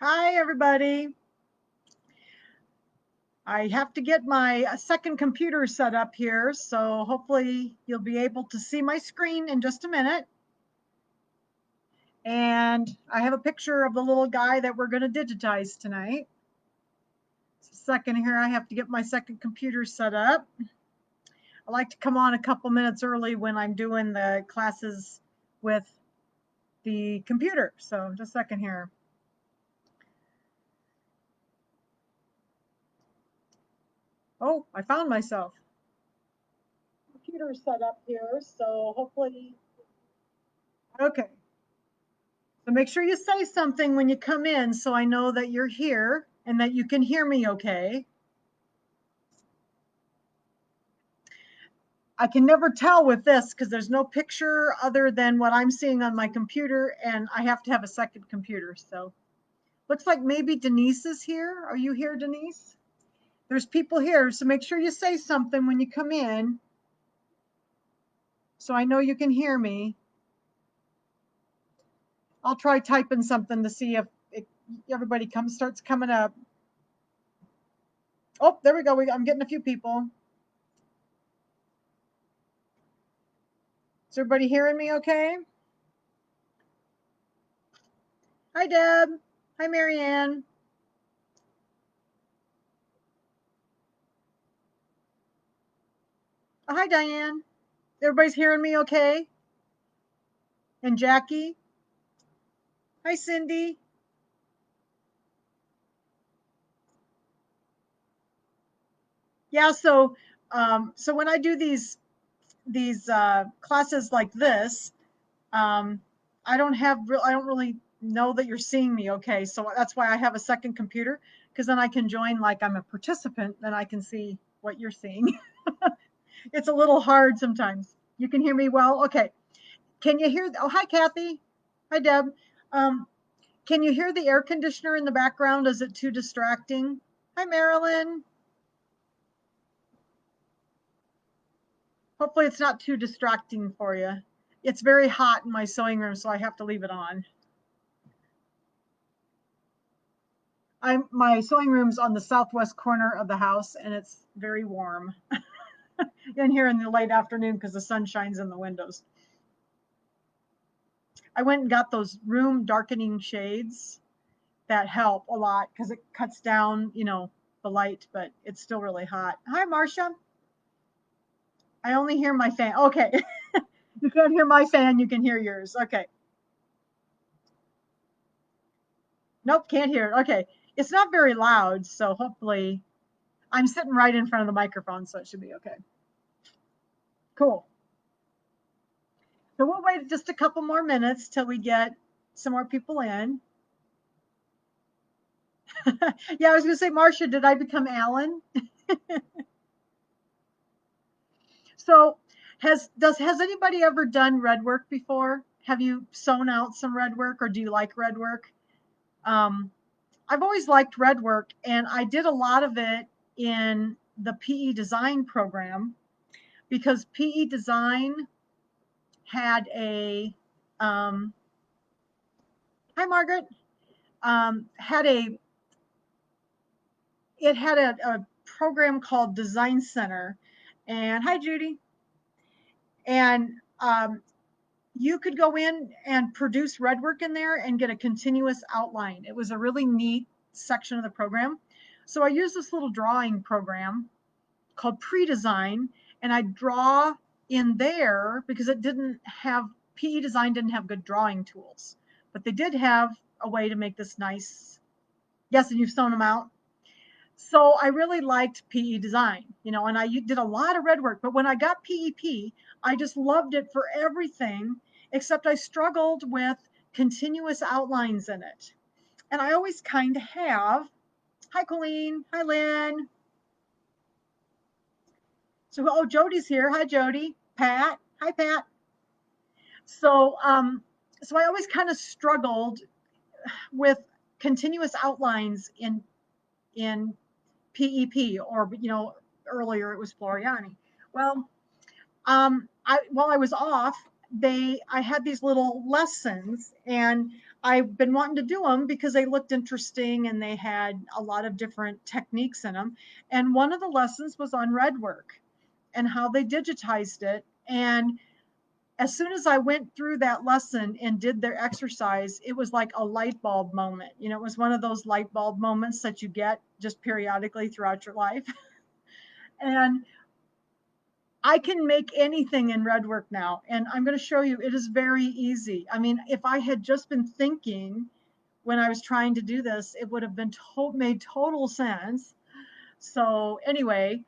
Hi, everybody. I have to get my second computer set up here, so hopefully you'll be able to see my screen in just a minute. And I have a picture of the little guy that we're going to digitize tonight. Just a second here, I have to get my second computer set up. I like to come on a couple minutes early when I'm doing the classes with the computer. So just a second here. Oh, I found myself. Computer set up here, so hopefully, okay. So make sure you say something when you come in so I know that you're here and that you can hear me okay. I can never tell with this because there's no picture other than what I'm seeing on my computer, and I have to have a second computer. So looks like maybe Denise is here. Are you here, Denise? There's people here, so make sure you say something when you come in so I know you can hear me. I'll try typing something to see if everybody starts coming up. Oh, there we go. I'm getting a few people. Is everybody hearing me okay? Hi, Deb. Hi, Marianne. Oh, hi, Diane. Everybody's hearing me okay? And Jackie. Hi, Cindy. Yeah, so when I do these classes like this, um, I don't really know that you're seeing me okay. So that's why I have a second computer, because then I can join like I'm a participant, then I can see what you're seeing. It's a little hard sometimes. You can hear me well? Okay. Can you hear? Oh, hi, Kathy. Hi, Deb. Um, can you hear the air conditioner in the background? Is it too distracting? Hi, Marilyn. Hopefully it's not too distracting for you. It's very hot in my sewing room, so I have to leave it on. My sewing room's on the southwest corner of the house, and it's very warm in here in the late afternoon because the sun shines in the windows. I went and got those room darkening shades that help a lot because it cuts down, the light, but it's still really hot. Hi, Marcia. I only hear my fan. Okay. You can't hear my fan, you can hear yours. Okay. Nope, can't hear it. Okay. It's not very loud, so hopefully I'm sitting right in front of the microphone, so it should be okay. Cool. So we'll wait just a couple more minutes till we get some more people in. Yeah, I was going to say, Marcia, did I become Alan? So has anybody ever done Redwork before? Have you sewn out some Redwork, or do you like Redwork? I've always liked Redwork, and I did a lot of it in the PE design program because PE design had a hi Margaret had a it had a program called Design Center, and hi Judy, and you could go in and produce Redwork in there and get a continuous outline. It was a really neat section of the program. So I used this little drawing program called Pre-Design, and I draw in there because it didn't have PE design didn't have good drawing tools, but they did have a way to make this nice. Yes, and you've sewn them out. So I really liked PE design, and I did a lot of Redwork. But when I got PEP, I just loved it for everything, except I struggled with continuous outlines in it. And I always kind of have. Hi, Colleen. Hi, Lynn. So, oh, Jody's here. Hi, Jody. Pat. Hi, Pat. So, so I always kind of struggled with continuous outlines in PEP, or earlier it was Floriani. Well, while I was off, I had these little lessons, and I've been wanting to do them because they looked interesting and they had a lot of different techniques in them. And one of the lessons was on Redwork and how they digitized it. And as soon as I went through that lesson and did their exercise, it was like a light bulb moment. You know, it was one of those light bulb moments that you get just periodically throughout your life. And I can make anything in Redwork now. And I'm going to show you, it is very easy. I mean, if I had just been thinking when I was trying to do this, it would have been made total sense. So anyway,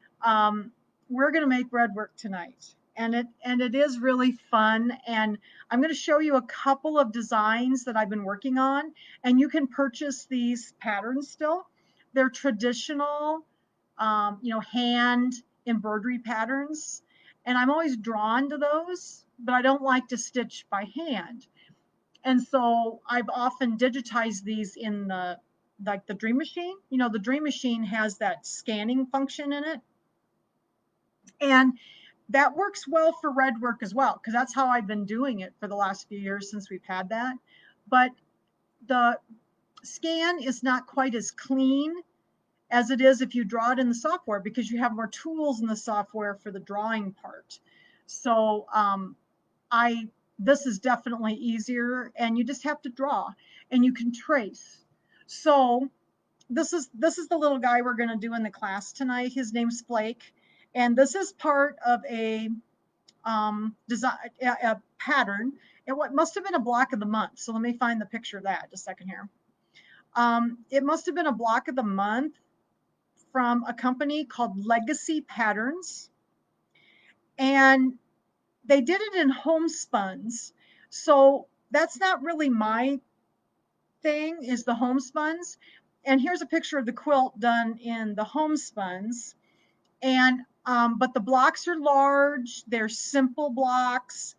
we're going to make Redwork tonight, and it is really fun. And I'm going to show you a couple of designs that I've been working on, and you can purchase these patterns still. They're traditional, hand embroidery patterns, and I'm always drawn to those, but I don't like to stitch by hand. And so I've often digitized these in the Dream Machine. You know, the Dream Machine has that scanning function in it. And that works well for Redwork as well, because that's how I've been doing it for the last few years since we've had that. But the scan is not quite as clean as it is if you draw it in the software, because you have more tools in the software for the drawing part. So this is definitely easier, and you just have to draw and you can trace. So this is the little guy we're going to do in the class tonight. His name's Flake, and this is part of a design, a pattern. And what must have been a block of the month. So let me find the picture of that just a second here. It must have been a block of the month from a company called Legacy Patterns, and they did it in homespuns. So that's not really my thing, is the homespuns. And here's a picture of the quilt done in the homespuns. And but the blocks are large, they're simple blocks,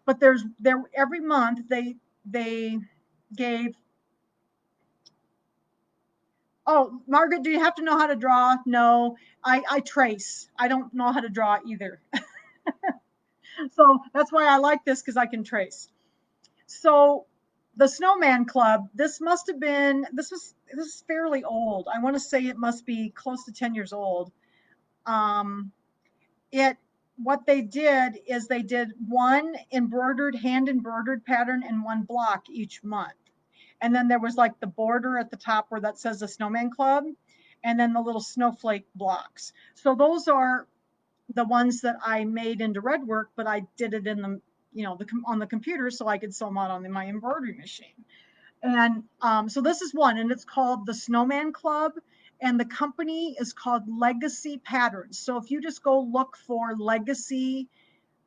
but every month they gave. Oh, Margaret, do you have to know how to draw? No, I trace. I don't know how to draw either. So that's why I like this, because I can trace. So the Snowman Club, this is fairly old. I want to say it must be close to 10 years old. What they did is they did one hand embroidered pattern and one block each month. And then there was like the border at the top where that says the Snowman Club, and then the little snowflake blocks. So those are the ones that I made into Redwork, but I did it in on the computer so I could sew them out on my embroidery machine. And so this is one, and it's called the Snowman Club, and the company is called Legacy Patterns. So if you just go look for Legacy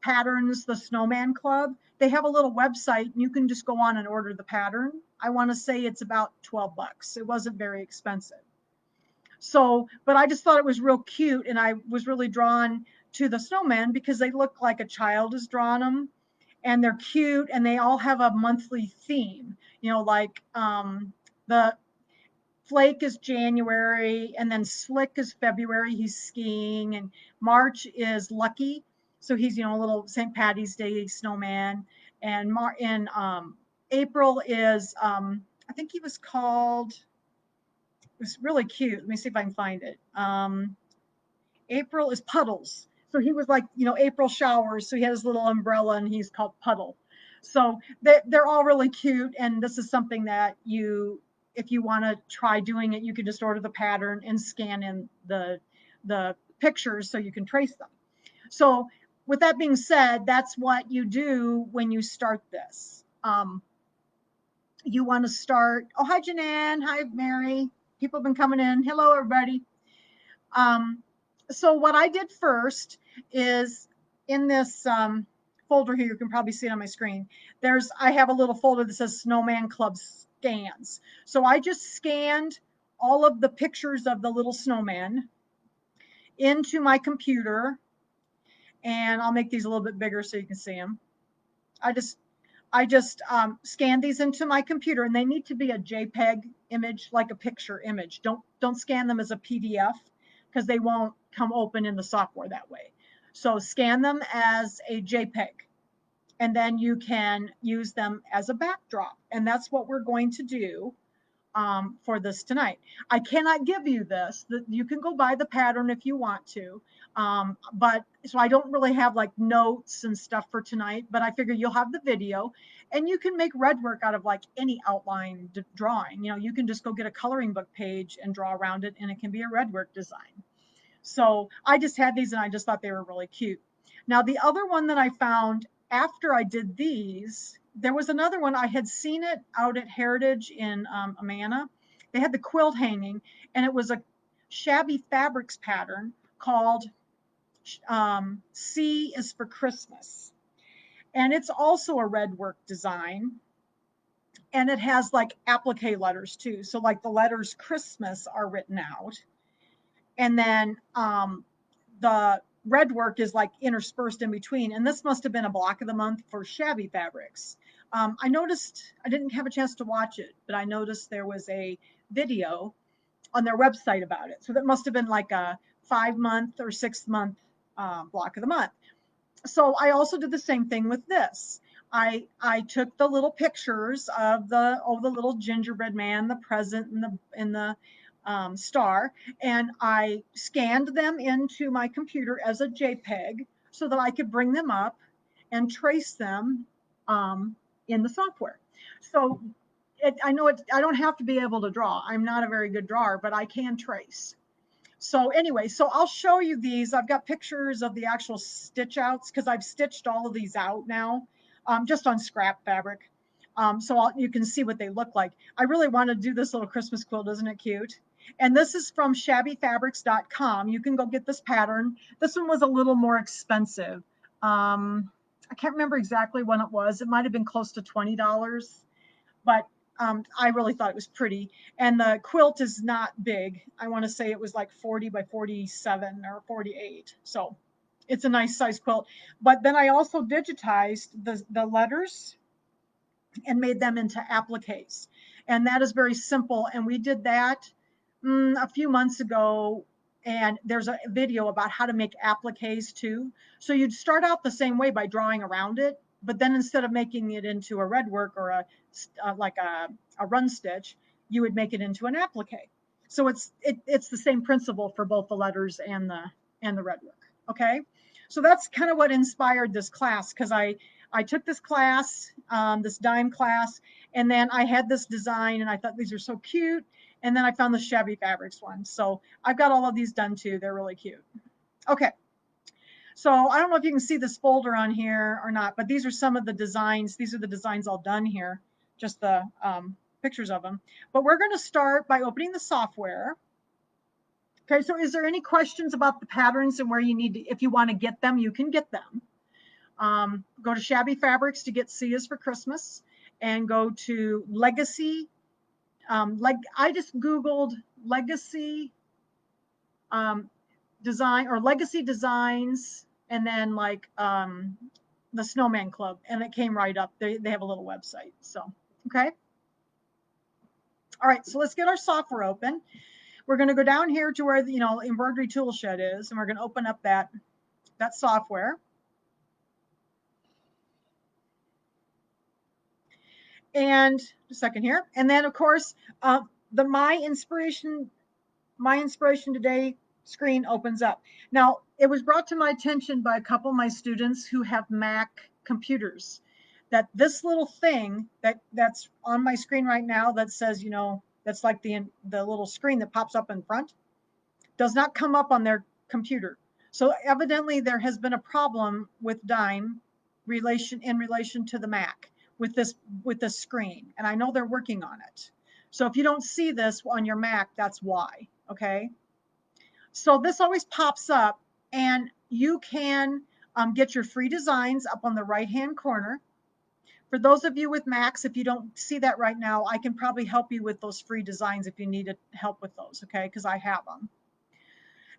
Patterns, the Snowman Club, they have a little website, and you can just go on and order the pattern. I want to say it's about 12 bucks. It wasn't very expensive. So, but I just thought it was real cute, and I was really drawn to the snowman because they look like a child has drawn them, and they're cute, and they all have a monthly theme. Like the Flake is January, and then Slick is February. He's skiing, and March is Lucky, so he's a little St. Patty's Day snowman, and April is I think he was called. It was really cute. Let me see if I can find it. April is Puddles. So he was like, April showers. So he has his little umbrella, and he's called Puddle. So they're all really cute. And this is something that if you want to try doing it, you can just order the pattern and scan in the pictures so you can trace them. So with that being said, that's what you do when you start this. You want to start. Oh, hi, Janan. Hi, Mary. People have been coming in. Hello, everybody. So what I did first is in this folder here, you can probably see it on my screen. I have a little folder that says Snowman Club Scans. So I just scanned all of the pictures of the little snowman into my computer, and I'll make these a little bit bigger so you can see them. I just scan these into my computer, and they need to be a JPEG image, like a picture image. Don't scan them as a PDF, because they won't come open in the software that way. So scan them as a JPEG, and then you can use them as a backdrop. And that's what we're going to do for this tonight. I cannot give you this. You can go buy the pattern if you want to. But so I don't really have like notes and stuff for tonight, but I figure you'll have the video and you can make Redwork out of like any outline drawing. You can just go get a coloring book page and draw around it, and it can be a Redwork design. So I just had these and I just thought they were really cute. Now, the other one that I found after I did these, there was another one. I had seen it out at Heritage in Amana. They had the quilt hanging, and it was a shabby fabrics pattern called C is for Christmas. And it's also a Redwork design. And it has like applique letters too. So like the letters Christmas are written out. And then the Redwork is like interspersed in between. And this must have been a block of the month for shabby fabrics. I noticed, I didn't have a chance to watch it, but I noticed there was a video on their website about it. So that must have been like a 5-month or 6-month block of the month. So I also did the same thing with this. I took the little pictures of the little gingerbread man, the present, and the star, and I scanned them into my computer as a JPEG so that I could bring them up and trace them in the software. So I know I don't have to be able to draw. I'm not a very good drawer, but I can trace. So anyway, so I'll show you these. I've got pictures of the actual stitch outs because I've stitched all of these out now, just on scrap fabric. So you can see what they look like. I really want to do this little Christmas quilt. Isn't it cute? And this is from shabbyfabrics.com. You can go get this pattern. This one was a little more expensive. I can't remember exactly when it was. It might have been close to $20, but I really thought it was pretty. And the quilt is not big. I want to say it was like 40 by 47 or 48. So it's a nice size quilt. But then I also digitized the letters and made them into appliques. And that is very simple. And we did that a few months ago. And there's a video about how to make appliques too. So you'd start out the same way by drawing around it, but then instead of making it into a Redwork or like a run stitch, you would make it into an applique. So it's the same principle for both the letters and the Redwork. Okay, so that's kind of what inspired this class, because I took this class, this dime class, and then I had this design and I thought these are so cute. And then I found the shabby fabrics one. So I've got all of these done too. They're really cute. Okay. So I don't know if you can see this folder on here or not, but these are some of the designs. These are the designs all done here, just the pictures of them. But we're going to start by opening the software. Okay, so is there any questions about the patterns and where you need to, if you want to get them, you can get them. Go to Shabby Fabrics to get C is for Christmas, and go to Legacy. Like I just Googled Legacy design or Legacy Designs, and then like the Snowman Club, and it came right up. They have a little website. So, okay. All right, so let's get our software open. We're going to go down here to where the embroidery tool shed is, and we're going to open up that software. And a second here, and then of course the my inspiration today screen opens up. Now, it was brought to my attention by a couple of my students who have Mac computers that this little thing that's on my screen right now that says, that's like the little screen that pops up in front, does not come up on their computer. So evidently there has been a problem with Dime in relation to the Mac with this screen, and I know they're working on it. So if you don't see this on your Mac, that's why. Okay. So this always pops up, and you can get your free designs up on the right-hand corner. For those of you with Macs, if you don't see that right now, I can probably help you with those free designs if you need help with those, okay? Because I have them.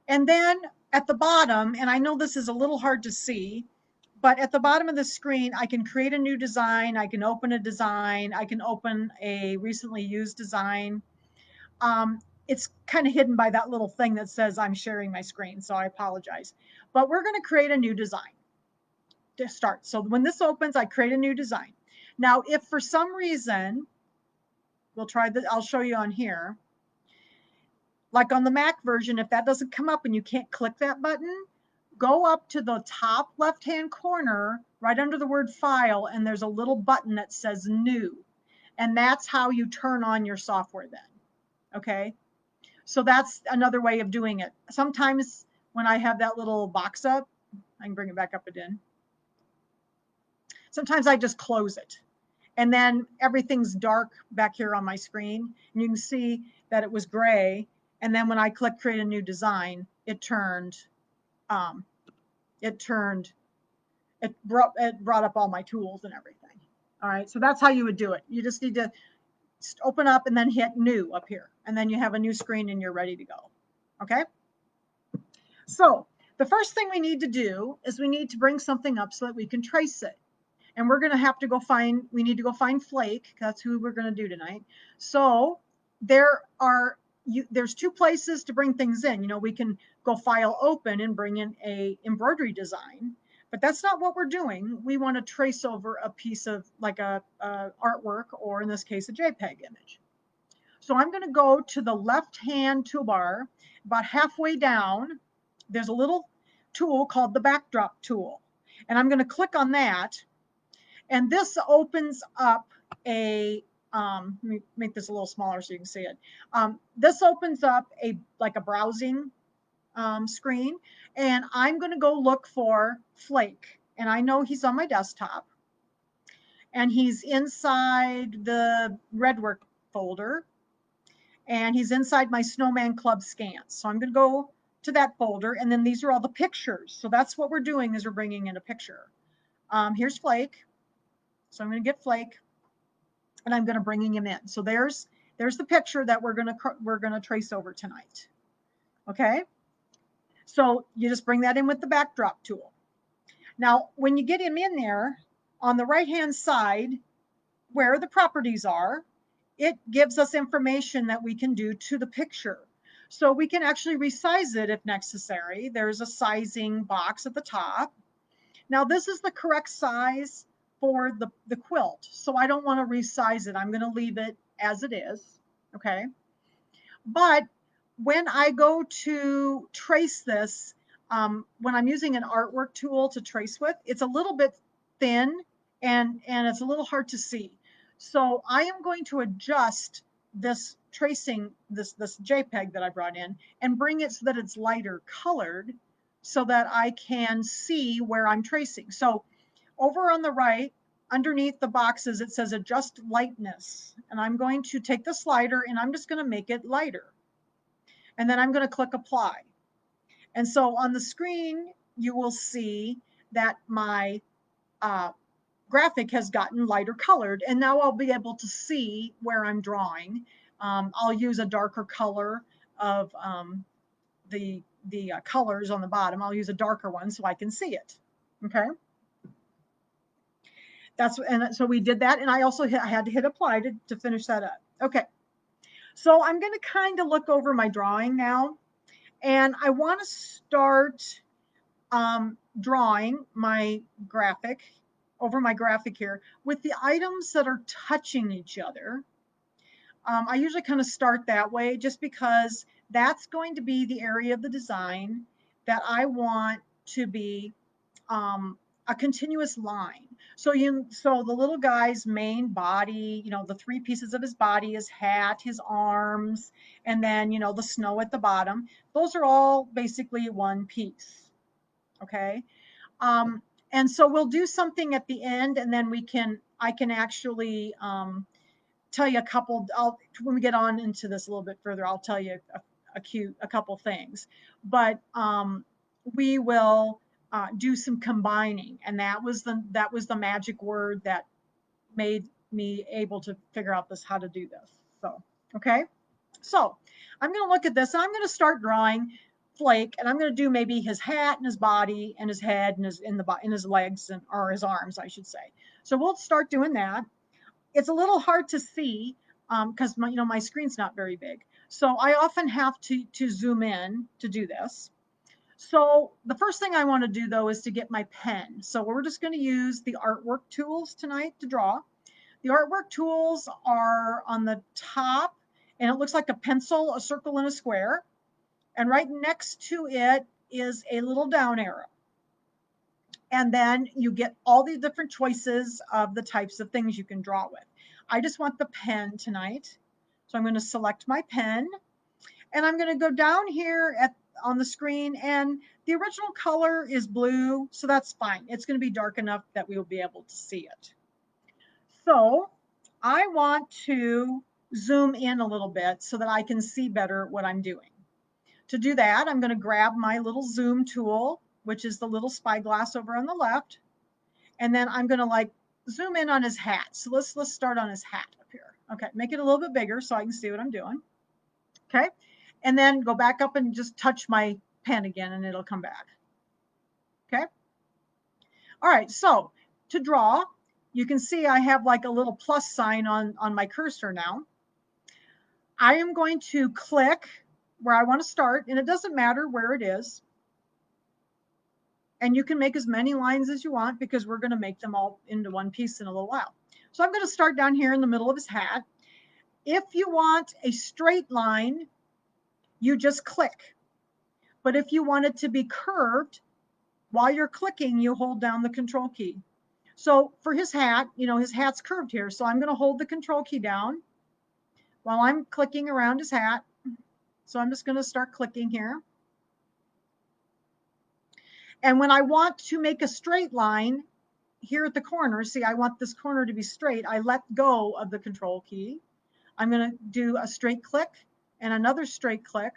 And then at the bottom, and I know this is a little hard to see, but at the bottom of the screen, I can create a new design. I can open a design. I can open a recently used design. It's kind of hidden by that little thing that says I'm sharing my screen, so I apologize. But we're going to create a new design. to start. So when this opens, I create a new design. Now, if for some reason, we'll try that, I'll show you on here. Like on the Mac version, if that doesn't come up and you can't click that button, go up to the top left-hand corner, right under the word file, and there's a little button that says new. And that's how you turn on your software then, okay? So that's another way of doing it. Sometimes when I have that little box up, I can bring it back up again. Sometimes I just close it. And then everything's dark back here on my screen. And you can see that it was gray. And then when I click create a new design, it brought up all my tools and everything. All right, so that's how you would do it. You just need to open up and then hit new up here. And then you have a new screen and you're ready to go. Okay? So the first thing we need to do is we need to bring something up so that we can trace it. And we're going to have to go find, we need to go find Flake. That's who we're going to do tonight. So there's two places to bring things in. You know, we can go file open and bring in a embroidery design, but that's not what we're doing. We want to trace over a piece of like a artwork, or in this case, a JPEG image. So I'm going to go to the left-hand toolbar. About halfway down, there's a little tool called the backdrop tool. And I'm going to click on that. And this opens up a, let me make this a little smaller so you can see it. This opens up like a browsing screen, and I'm going to go look for Flake. And I know he's on my desktop, and he's inside the Redwork folder, and he's inside my Snowman Club scans. So I'm going to go to that folder, and then these are all the pictures. So that's what we're doing, is we're bringing in a picture. Here's Flake. So I'm going to get Flake, and I'm going to bringing him in. So there's the picture that we're going to trace over tonight. Okay. So you just bring that in with the backdrop tool. Now, when you get him in there, on the right-hand side, where the properties are, it gives us information that we can do to the picture. So we can actually resize it if necessary. There's a sizing box at the top. Now, this is the correct size for the quilt, so I don't want to resize it. I'm going to leave it as it is, okay? But when I go to trace this, when I'm using an artwork tool to trace with, it's a little bit thin and it's a little hard to see. So I am going to adjust this tracing, this JPEG that I brought in, and bring it so that it's lighter colored so that I can see where I'm tracing. So over on the right, underneath the boxes, it says adjust lightness. And I'm going to take the slider and I'm just going to make it lighter. And then I'm going to click apply. And so on the screen, you will see that my graphic has gotten lighter colored. And now I'll be able to see where I'm drawing. I'll use a darker color of the colors on the bottom. I'll use a darker one so I can see it. Okay. And so we did that, and I also had to hit apply to finish that up. Okay, so I'm going to kind of look over my drawing now, and I want to start drawing my graphic here with the items that are touching each other. I usually kind of start that way just because that's going to be the area of the design that I want to be a continuous line. So the little guy's main body, you know, the three pieces of his body, his hat, his arms, and then, you know, the snow at the bottom, those are all basically one piece. Okay. And so we'll do something at the end, and then I can actually tell you a couple, when we get on into this a little bit further, I'll tell you a couple things, but we will do some combining, and that was the magic word that made me able to figure out how to do this. So, okay. So I'm going to look at this, and I'm going to start drawing Flake, and I'm going to do maybe his hat and his body and his head and his legs, or his arms, I should say. So we'll start doing that. It's a little hard to see because my screen's not very big. So I often have to zoom in to do this. So the first thing I want to do though is to get my pen. So we're just going to use the artwork tools tonight to draw. The artwork tools are on the top, and it looks like a pencil, a circle, and a square. And right next to it is a little down arrow. And then you get all the different choices of the types of things you can draw with. I just want the pen tonight. So I'm going to select my pen, and I'm going to go down here on the screen, and the original color is blue, so that's fine. It's going to be dark enough that we will be able to see it. So I want to zoom in a little bit so that I can see better what I'm doing. To do that, I'm going to grab my little zoom tool, which is the little spyglass over on the left, and then I'm going to like zoom in on his hat. So let's start on his hat up here. Okay, make it a little bit bigger so I can see what I'm doing. Okay, and then go back up and just touch my pen again, and it'll come back. Okay. All right, so to draw, you can see I have like a little plus sign on my cursor now. I am going to click where I want to start, and it doesn't matter where it is. And you can make as many lines as you want because we're going to make them all into one piece in a little while. So I'm going to start down here in the middle of his hat. If you want a straight line, you just click. But if you want it to be curved, while you're clicking, you hold down the control key. So for his hat, you know, his hat's curved here. So I'm going to hold the control key down while I'm clicking around his hat. So I'm just going to start clicking here. And when I want to make a straight line here at the corner, see, I want this corner to be straight. I let go of the control key. I'm going to do a straight click and another straight click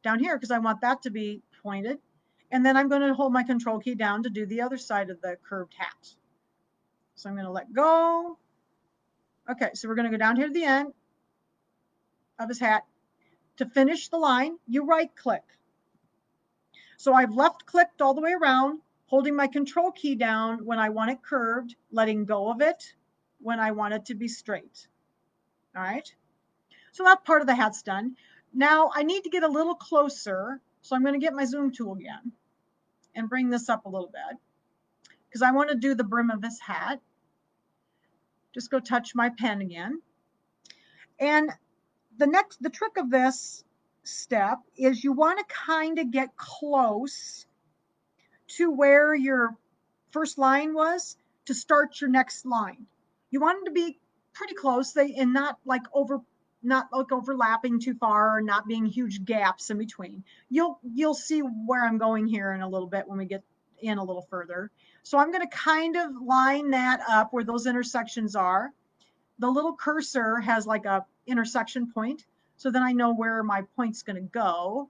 down here because I want that to be pointed. And then I'm going to hold my control key down to do the other side of the curved hat. So I'm going to let go. Okay, so we're going to go down here to the end of his hat. To finish the line, you right click. So I've left clicked all the way around, holding my control key down when I want it curved, letting go of it when I want it to be straight. All right, so that part of the hat's done. Now I need to get a little closer, so I'm going to get my zoom tool again and bring this up a little bit because I want to do the brim of his hat. Just go touch my pen again. And the trick of this step is you want to kind of get close to where your first line was to start your next line. You want them to be pretty close and not like overlapping too far, or not being huge gaps in between. You'll see where I'm going here in a little bit when we get in a little further. So I'm going to kind of line that up where those intersections are. The little cursor has like a intersection point, so then I know where my point's going to go.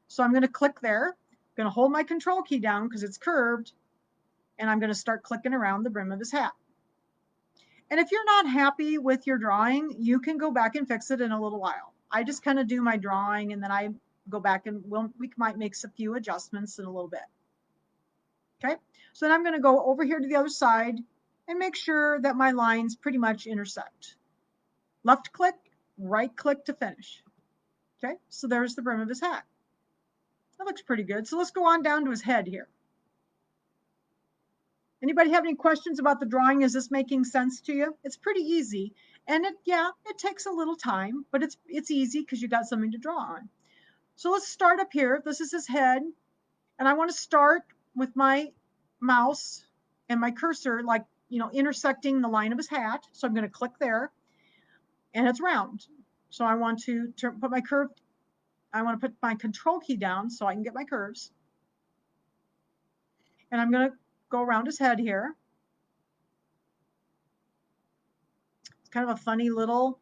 So I'm going to click there. I'm going to hold my control key down because it's curved, and I'm going to start clicking around the brim of his hat. And if you're not happy with your drawing, you can go back and fix it in a little while. I just kind of do my drawing, and then I go back and we might make a few adjustments in a little bit. Okay, so then I'm going to go over here to the other side and make sure that my lines pretty much intersect. Left click, right click to finish. Okay, so there's the brim of his hat. That looks pretty good. So let's go on down to his head here. Anybody have any questions about the drawing? Is this making sense to you? It's pretty easy. And it takes a little time, but it's easy because you got something to draw on. So let's start up here. This is his head. And I want to start with my mouse and my cursor, like, you know, intersecting the line of his hat. So I'm going to click there, and it's round. So I want to put my control key down so I can get my curves. And I'm going to go around his head here. It's kind of a funny little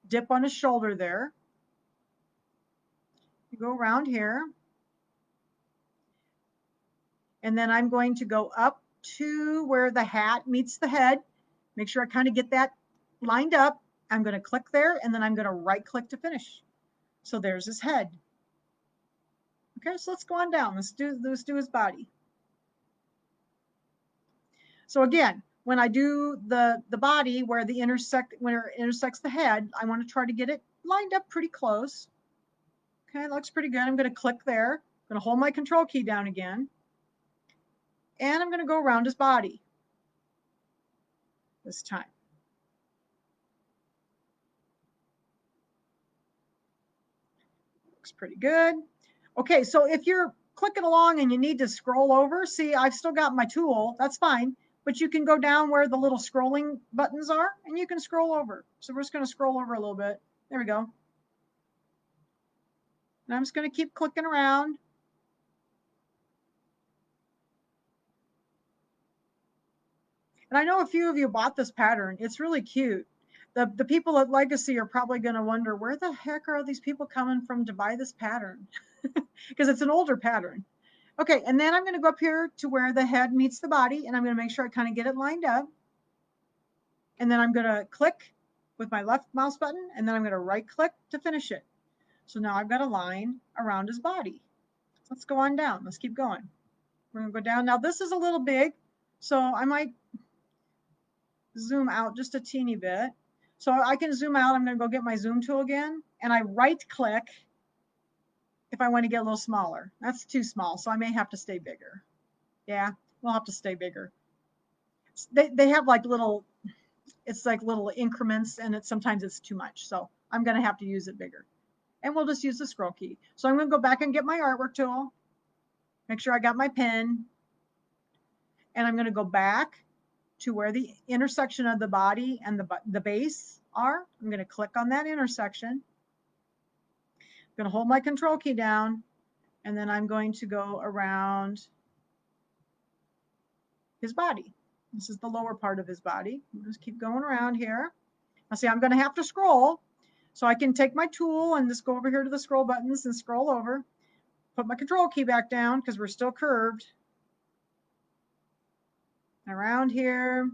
dip on his shoulder there. You go around here. And then I'm going to go up to where the hat meets the head. Make sure I kind of get that lined up. I'm going to click there, and then I'm going to right click to finish. So there's his head. Okay, so let's go on down. Let's do his body. So again, when I do the body where it intersects the head, I want to try to get it lined up pretty close. Okay, it looks pretty good. I'm going to click there. I'm going to hold my control key down again. And I'm going to go around his body this time. Looks pretty good. Okay, so if you're clicking along and you need to scroll over, see, I've still got my tool. That's fine. But you can go down where the little scrolling buttons are, and you can scroll over. So we're just going to scroll over a little bit. There we go. And I'm just going to keep clicking around. And I know a few of you bought this pattern. It's really cute. The people at Legacy are probably going to wonder, where the heck are all these people coming from to buy this pattern? Because it's an older pattern. Okay, and then I'm going to go up here to where the head meets the body, and I'm going to make sure I kind of get it lined up. And then I'm going to click with my left mouse button, and then I'm going to right click to finish it. So now I've got a line around his body. Let's go on down. Let's keep going. We're going to go down. Now this is a little big, so I might zoom out just a teeny bit. So I can zoom out. I'm going to go get my zoom tool again, and I right click if I want to get a little smaller. That's too small, so I may have to stay bigger. Yeah, we'll have to stay bigger. They have like little, it's like little increments, and sometimes it's too much. So I'm going to have to use it bigger. And we'll just use the scroll key. So I'm going to go back and get my artwork tool, make sure I got my pen, and I'm going to go back to where the intersection of the body and the base are. I'm going to click on that intersection. I'm going to hold my control key down, and then I'm going to go around his body. This is the lower part of his body. Just keep going around here. Now see, I'm going to have to scroll. So I can take my tool and just go over here to the scroll buttons and scroll over. Put my control key back down because we're still curved. Around here.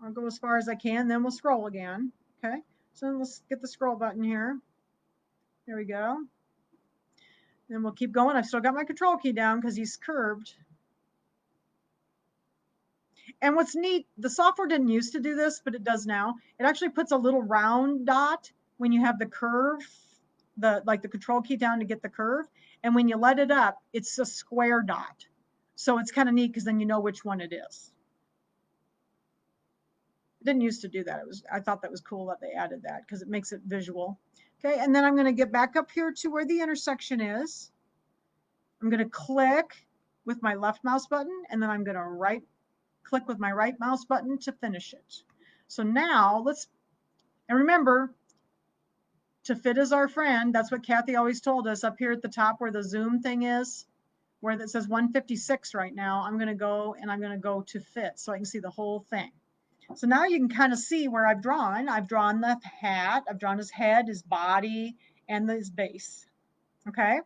I'll go as far as I can, then we'll scroll again. Okay, so let's get the scroll button here. There we go. Then we'll keep going. I've still got my control key down because he's curved. And what's neat, the software didn't used to do this, but it does now. It actually puts a little round dot when you have the curve, like the control key down to get the curve. And when you let it up, it's a square dot. So it's kind of neat because then you know which one it is. It didn't used to do that. I thought that was cool that they added that because it makes it visual. Okay, and then I'm going to get back up here to where the intersection is. I'm going to click with my left mouse button, and then I'm going to right click with my right mouse button to finish it. So now and remember, to fit is our friend. That's what Kathy always told us up here at the top where the zoom thing is, where that says 156 right now. I'm going to go and I'm going to go to fit so I can see the whole thing. So now you can kind of see where I've drawn. I've drawn the hat, I've drawn his head, his body, and his base. Okay,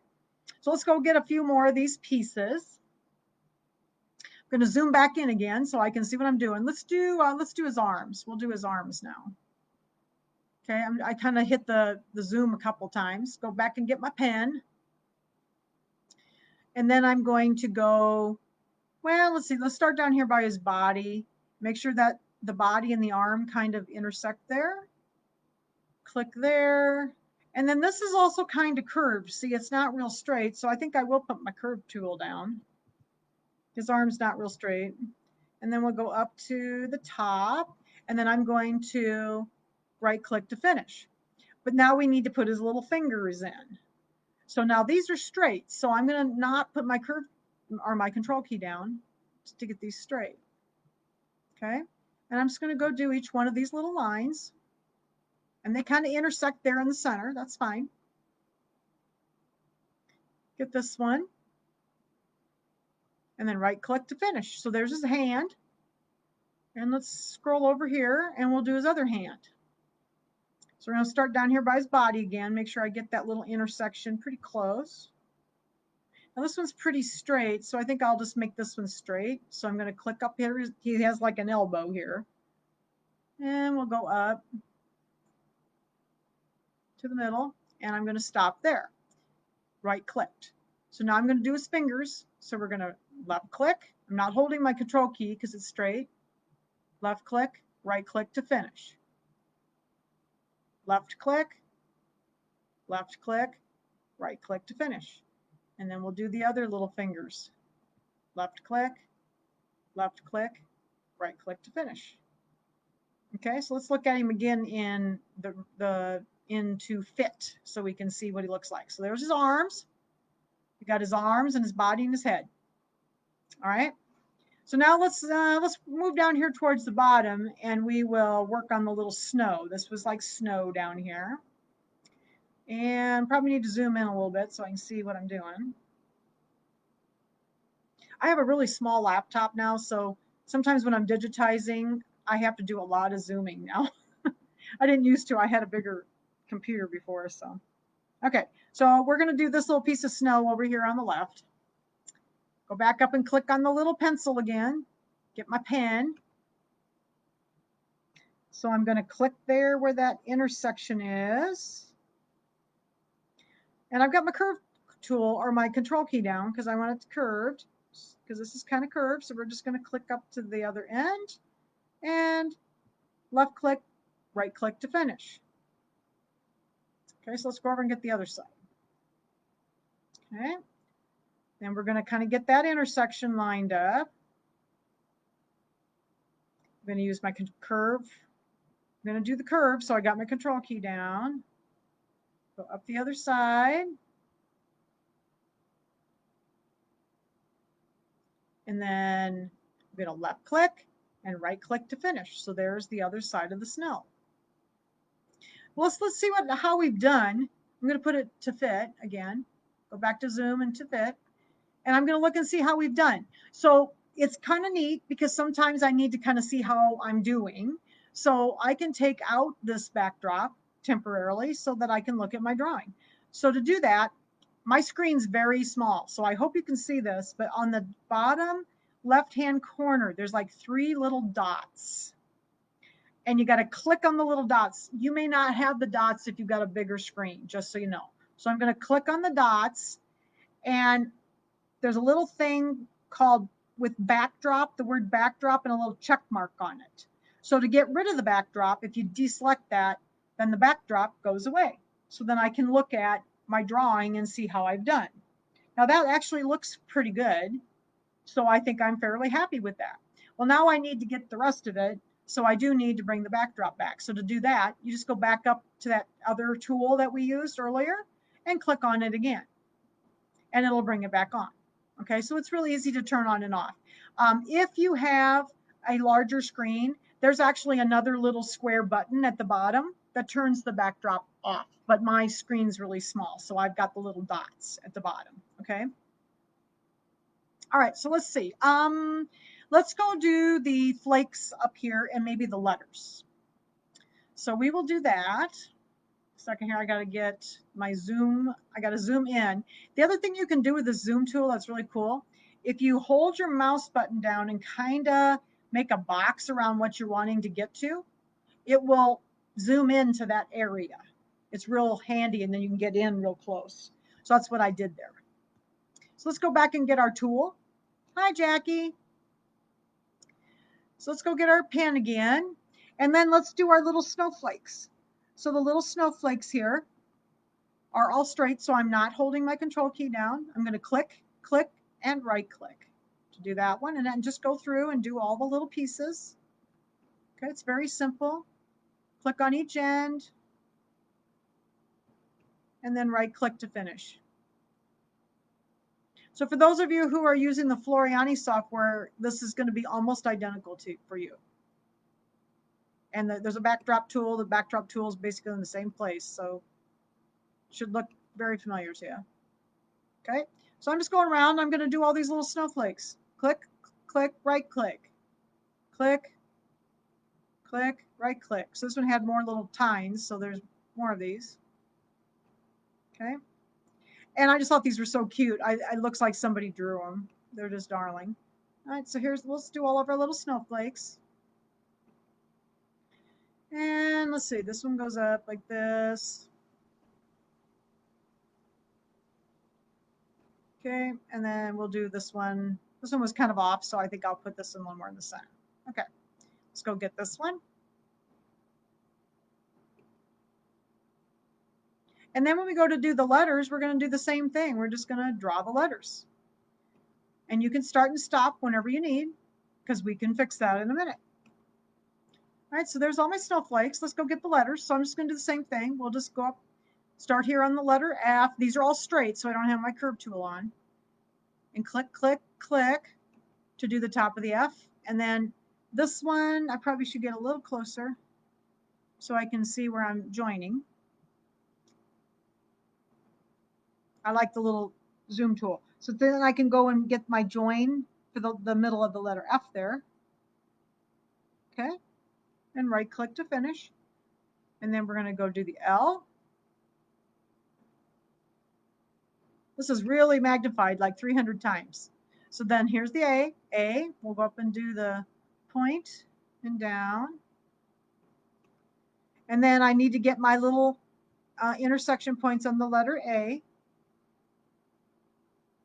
so let's go get a few more of these pieces. I'm going to zoom back in again so I can see what I'm doing. Let's do his arms. We'll do his arms now. Okay, I kind of hit the zoom a couple times. Go back and get my pen. And then I'm going to go, well, let's see, let's start down here by his body. Make sure that the body and the arm kind of intersect there. Click there. And then this is also kind of curved. See, it's not real straight. So I think I will put my curve tool down. His arm's not real straight. And then we'll go up to the top. And then I'm going to right click to finish. But now we need to put his little fingers in. So now these are straight. So I'm going to not put my curve or my control key down just to get these straight. Okay. And I'm just going to go do each one of these little lines. And they kind of intersect there in the center. That's fine. Get this one. And then right click to finish. So there's his hand. And let's scroll over here and we'll do his other hand. So we're going to start down here by his body again. Make sure I get that little intersection pretty close. Now this one's pretty straight, so I think I'll just make this one straight. So I'm going to click up here. He has like an elbow here. And we'll go up to the middle, and I'm going to stop there. Right clicked. So now I'm going to do his fingers. So we're going to left click. I'm not holding my control key because it's straight. Left click, right click to finish. Left click, left click, right click to finish. And then we'll do the other little fingers. Left click, right click to finish. Okay, so let's look at him again in into fit so we can see what he looks like. So there's his arms. We got his arms and his body and his head. All right. So now let's move down here towards the bottom and we will work on the little snow. This was like snow down here. And probably need to zoom in a little bit so I can see what I'm doing. I have a really small laptop now, so sometimes when I'm digitizing, I have to do a lot of zooming now. I didn't used to. I had a bigger computer before, so. Okay, so we're gonna do this little piece of snow over here on the left. Go back up and click on the little pencil again. Get my pen. So I'm gonna click there where that intersection is. And I've got my curve tool or my control key down because I want it curved, because this is kind of curved. So we're just gonna click up to the other end and left click, right click to finish. Okay, so let's go over and get the other side. Okay, then we're going to kind of get that intersection lined up. I'm going to use my curve. I'm going to do the curve, so I got my control key down. Go up the other side. And then I'm going to left click and right click to finish. So there's the other side of the snow. Well, let's see how we've done. I'm going to put it to fit again. Go back to zoom and to fit. And I'm going to look and see how we've done. So it's kind of neat because sometimes I need to kind of see how I'm doing. So I can take out this backdrop temporarily so that I can look at my drawing. So to do that, my screen's very small. So I hope you can see this, but on the bottom left-hand corner, there's like 3 little dots. And you got to click on the little dots. You may not have the dots if you've got a bigger screen, just so you know. So I'm going to click on the dots, and there's a little thing called with backdrop, the word backdrop, and a little check mark on it. So to get rid of the backdrop, if you deselect that, then the backdrop goes away. So then I can look at my drawing and see how I've done. Now that actually looks pretty good. So I think I'm fairly happy with that. Well, now I need to get the rest of it. So I do need to bring the backdrop back. So to do that, you just go back up to that other tool that we used earlier and click on it again. And it'll bring it back on. Okay, so it's really easy to turn on and off. If you have a larger screen, there's actually another little square button at the bottom that turns the backdrop off. But my screen's really small, so I've got the little dots at the bottom. Okay. All right, so let's see. Let's go do the flakes up here and maybe the letters. So we will do that. Second here, I got to get my zoom. I got to zoom in. The other thing you can do with the zoom tool that's really cool, if you hold your mouse button down and kind of make a box around what you're wanting to get to, it will zoom into that area. It's real handy, and then you can get in real close. So that's what I did there. So let's go back and get our tool. Hi, Jackie. So let's go get our pen again, and then let's do our little snowflakes. So the little snowflakes here are all straight, so I'm not holding my control key down. I'm going to click, click, and right click to do that one, and then just go through and do all the little pieces. Okay, it's very simple. Click on each end, and then right click to finish. So for those of you who are using the Floriani software, this is going to be almost identical for you. And there's a backdrop tool. The backdrop tool is basically in the same place, so it should look very familiar to you. Okay, so I'm just going around. I'm going to do all these little snowflakes. Click, click, right click, click, click, right click. So this one had more little tines, so there's more of these. Okay, and I just thought these were so cute. It looks like somebody drew them. They're just darling. All right, so let's do all of our little snowflakes. And let's see, this one goes up like this. Okay, and then we'll do this one. This one was kind of off, so I think I'll put this one a little more in the center. Okay, let's go get this one. And then when we go to do the letters, we're going to do the same thing. We're just going to draw the letters. And you can start and stop whenever you need, because we can fix that in a minute. All right, so there's all my snowflakes. Let's go get the letters. So I'm just going to do the same thing. We'll just go up, start here on the letter F. These are all straight, so I don't have my curve tool on. And click, click, click to do the top of the F. And then this one, I probably should get a little closer so I can see where I'm joining. I like the little zoom tool. So then I can go and get my join for the middle of the letter F there. Okay, and right click to finish. And then we're going to go do the L. This is really magnified like 300 times. So then here's the A. A, we'll go up and do the point and down. And then I need to get my little intersection points on the letter A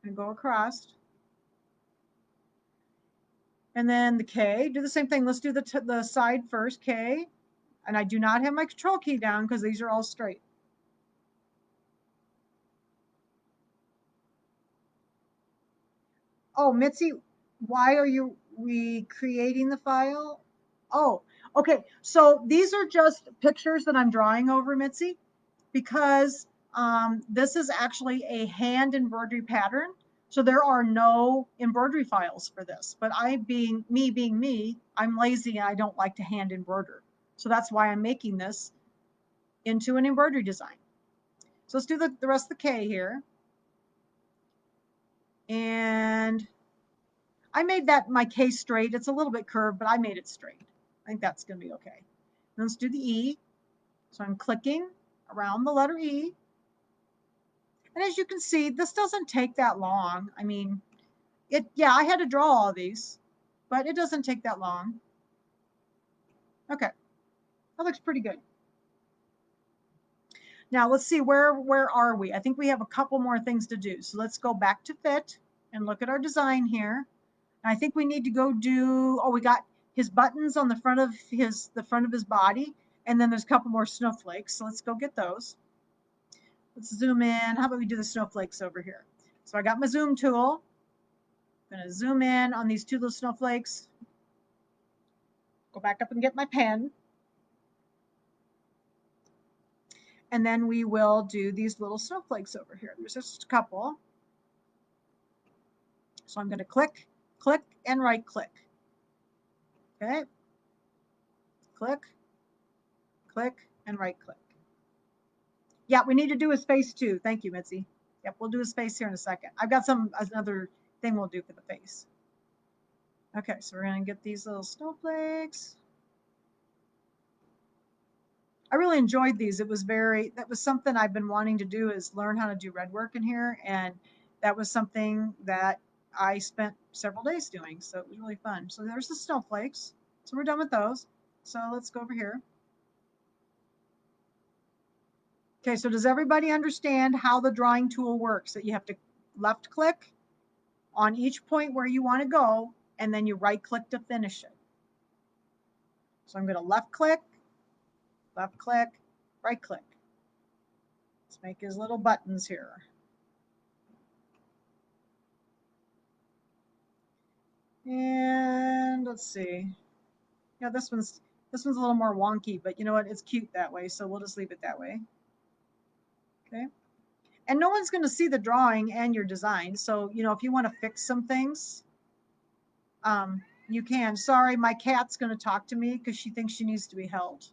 and go across. And then the K, do the same thing. Let's do the side first, K. And I do not have my control key down because these are all straight. Oh, Mitzi, why are you recreating the file? Oh, okay. So these are just pictures that I'm drawing over, Mitzi, because this is actually a hand embroidery pattern. So there are no embroidery files for this. But being me, I'm lazy and I don't like to hand embroider. So that's why I'm making this into an embroidery design. So let's do the rest of the K here. And I made that my K straight. It's a little bit curved, but I made it straight. I think that's going to be okay. And let's do the E. So I'm clicking around the letter E. And as you can see, this doesn't take that long. I mean, yeah, I had to draw all of these, but it doesn't take that long. Okay, that looks pretty good. Now let's see, where are we? I think we have a couple more things to do. So let's go back to fit and look at our design here. And I think we need to go do, oh, we got his buttons on the front of his body, and then there's a couple more snowflakes. So let's go get those. Let's zoom in. How about we do the snowflakes over here? So I got my zoom tool. I'm going to zoom in on these two little snowflakes. Go back up and get my pen. And then we will do these little snowflakes over here. There's just a couple. So I'm going to click, click, and right click. Okay. Click, click, and right click. Yeah, we need to do a space too. Thank you, Mitzi. Yep, we'll do a space here in a second. I've got another thing we'll do for the face. Okay, so we're going to get these little snowflakes. I really enjoyed these. That was something I've been wanting to do, is learn how to do Redwork in here. And that was something that I spent several days doing. So it was really fun. So there's the snowflakes. So we're done with those. So let's go over here. Okay, so does everybody understand how the drawing tool works? That you have to left click on each point where you want to go, and then you right click to finish it. So I'm going to left click, right click. Let's make his little buttons here. And let's see. Yeah, this one's a little more wonky, but you know what? It's cute that way, so we'll just leave it that way. Okay. And no one's going to see the drawing and your design, so you know, if you want to fix some things, you can. Sorry, my cat's going to talk to me because she thinks she needs to be held.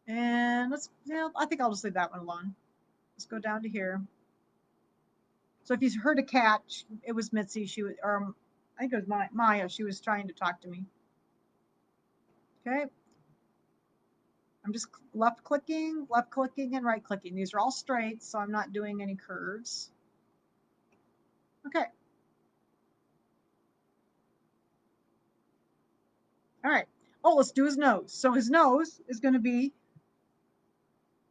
And I think I'll just leave that one alone. Let's go down to here. So if you heard a cat, it was Mitzi. I think it was Maya. She was trying to talk to me. Okay. I'm just left clicking, and right clicking. These are all straight, so I'm not doing any curves. Okay. All right. Oh, let's do his nose. So his nose is going to be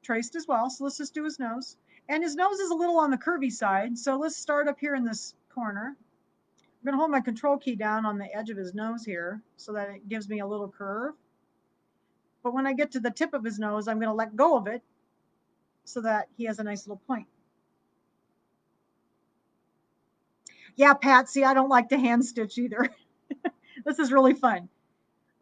traced as well. So let's just do his nose. And his nose is a little on the curvy side. So let's start up here in this corner. I'm going to hold my control key down on the edge of his nose here so that it gives me a little curve. But when I get to the tip of his nose, I'm going to let go of it so that he has a nice little point. Yeah, Patsy, I don't like to hand stitch either. This is really fun.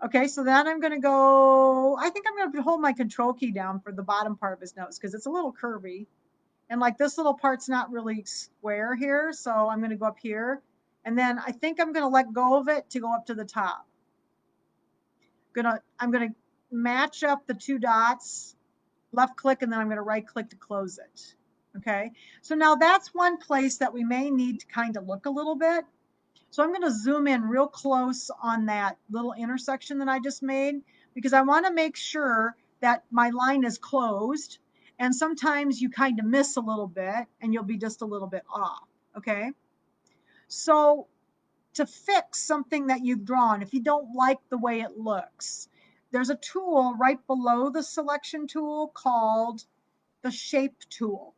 Okay, so then I'm going to go, I think I'm going to hold my control key down for the bottom part of his nose because it's a little curvy. And like this little part's not really square here, so I'm going to go up here. And then I think I'm going to let go of it to go up to the top. I'm going to match up the two dots, left click, and then I'm going to right click to close it. Okay, so now that's one place that we may need to kind of look a little bit. So I'm going to zoom in real close on that little intersection that I just made because I want to make sure that my line is closed. And sometimes you kind of miss a little bit and you'll be just a little bit off. Okay. So to fix something that you've drawn, if you don't like the way it looks, there's a tool right below the selection tool called the shape tool.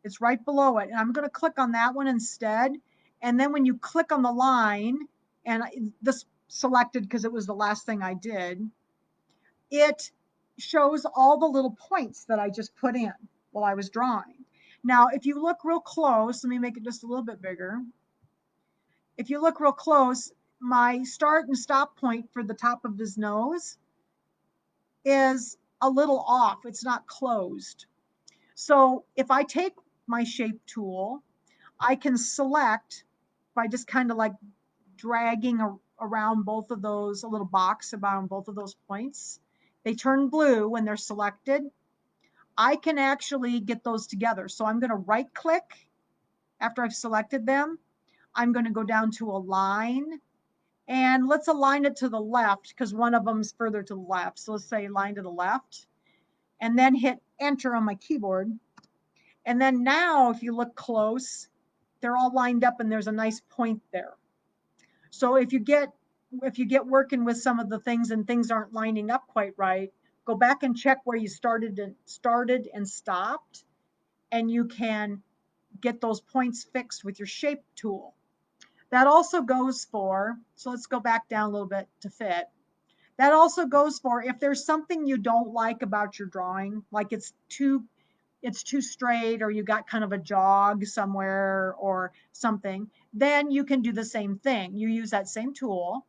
It's right below it. And I'm going to click on that one instead. And then when you click on the line, and this selected because it was the last thing I did, it shows all the little points that I just put in while I was drawing. Now, if you look real close, let me make it just a little bit bigger. If you look real close, my start and stop point for the top of his nose is a little off. It's not closed. So if I take my shape tool, I can select by just kind of like dragging around both of those, a little box around both of those points. They turn blue when they're selected. I can actually get those together. So I'm going to right click after I've selected them. I'm going to go down to align, and let's align it to the left because one of them's further to the left. So let's say align to the left, and then hit enter on my keyboard. And then now if you look close, they're all lined up and there's a nice point there. So if you get working with some of the things and things aren't lining up quite right, go back and check where you started and stopped, and you can get those points fixed with your shape tool. That also goes for, so let's go back down a little bit to fit. That also goes for if there's something you don't like about your drawing, like it's too straight, or you got kind of a jog somewhere or something, then you can do the same thing. You use that same tool,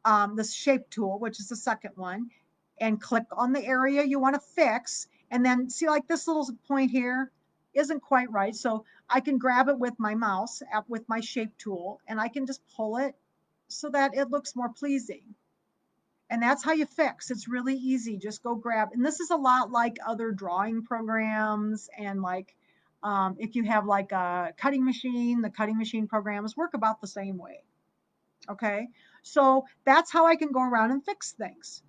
the shape tool, which is the second one, and click on the area you want to fix. And then see, like this little point here isn't quite right. So I can grab it with my mouse, with my shape tool, and I can just pull it so that it looks more pleasing. And that's how you fix. It's really easy. Just go grab. And this is a lot like other drawing programs. And like if you have like a cutting machine, the cutting machine programs work about the same way. Okay. So that's how I can go around and fix things.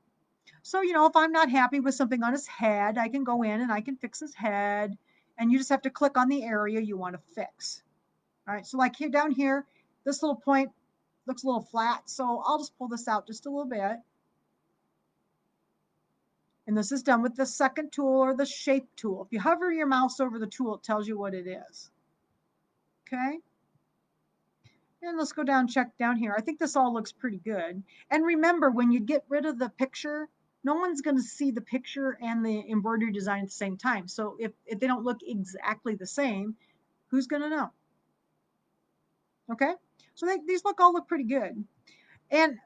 So, if I'm not happy with something on his head, I can go in and I can fix his head. And you just have to click on the area you want to fix. All right. So like here, down here, this little point looks a little flat. So I'll just pull this out just a little bit. And this is done with the second tool, or the shape tool. If you hover your mouse over the tool, it tells you what it is. Okay. And let's go down and check down here. I think this all looks pretty good. And remember, when you get rid of the picture, no one's going to see the picture and the embroidery design at the same time. So if they don't look exactly the same, who's going to know? Okay. So these all look pretty good. And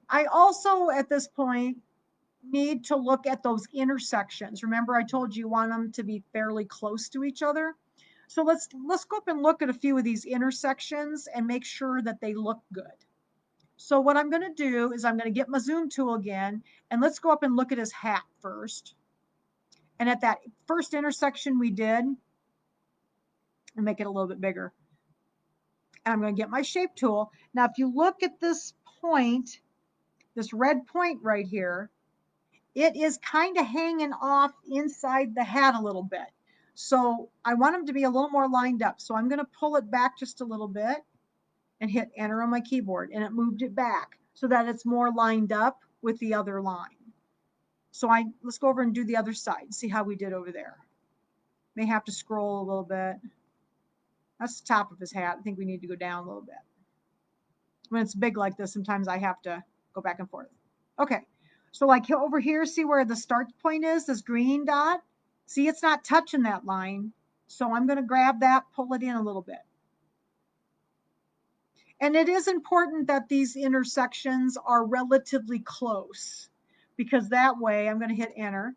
I also, at this point, need to look at those intersections. Remember, I told you want them to be fairly close to each other. So let's go up and look at a few of these intersections and make sure that they look good. So what I'm going to do is I'm going to get my zoom tool again, and let's go up and look at his hat first. And at that first intersection we did, and make it a little bit bigger. And I'm going to get my shape tool. Now, if you look at this point, this red point right here, it is kind of hanging off inside the hat a little bit. So I want them to be a little more lined up. So I'm going to pull it back just a little bit and hit enter on my keyboard, and it moved it back so that it's more lined up with the other line. So let's go over and do the other side and see how we did over there. May have to scroll a little bit. That's the top of his hat. I think we need to go down a little bit. When it's big like this, sometimes I have to go back and forth. Okay. So like over here, see where the start point is, this green dot? See, it's not touching that line. So I'm going to grab that, pull it in a little bit. And it is important that these intersections are relatively close, because that way, I'm going to hit enter.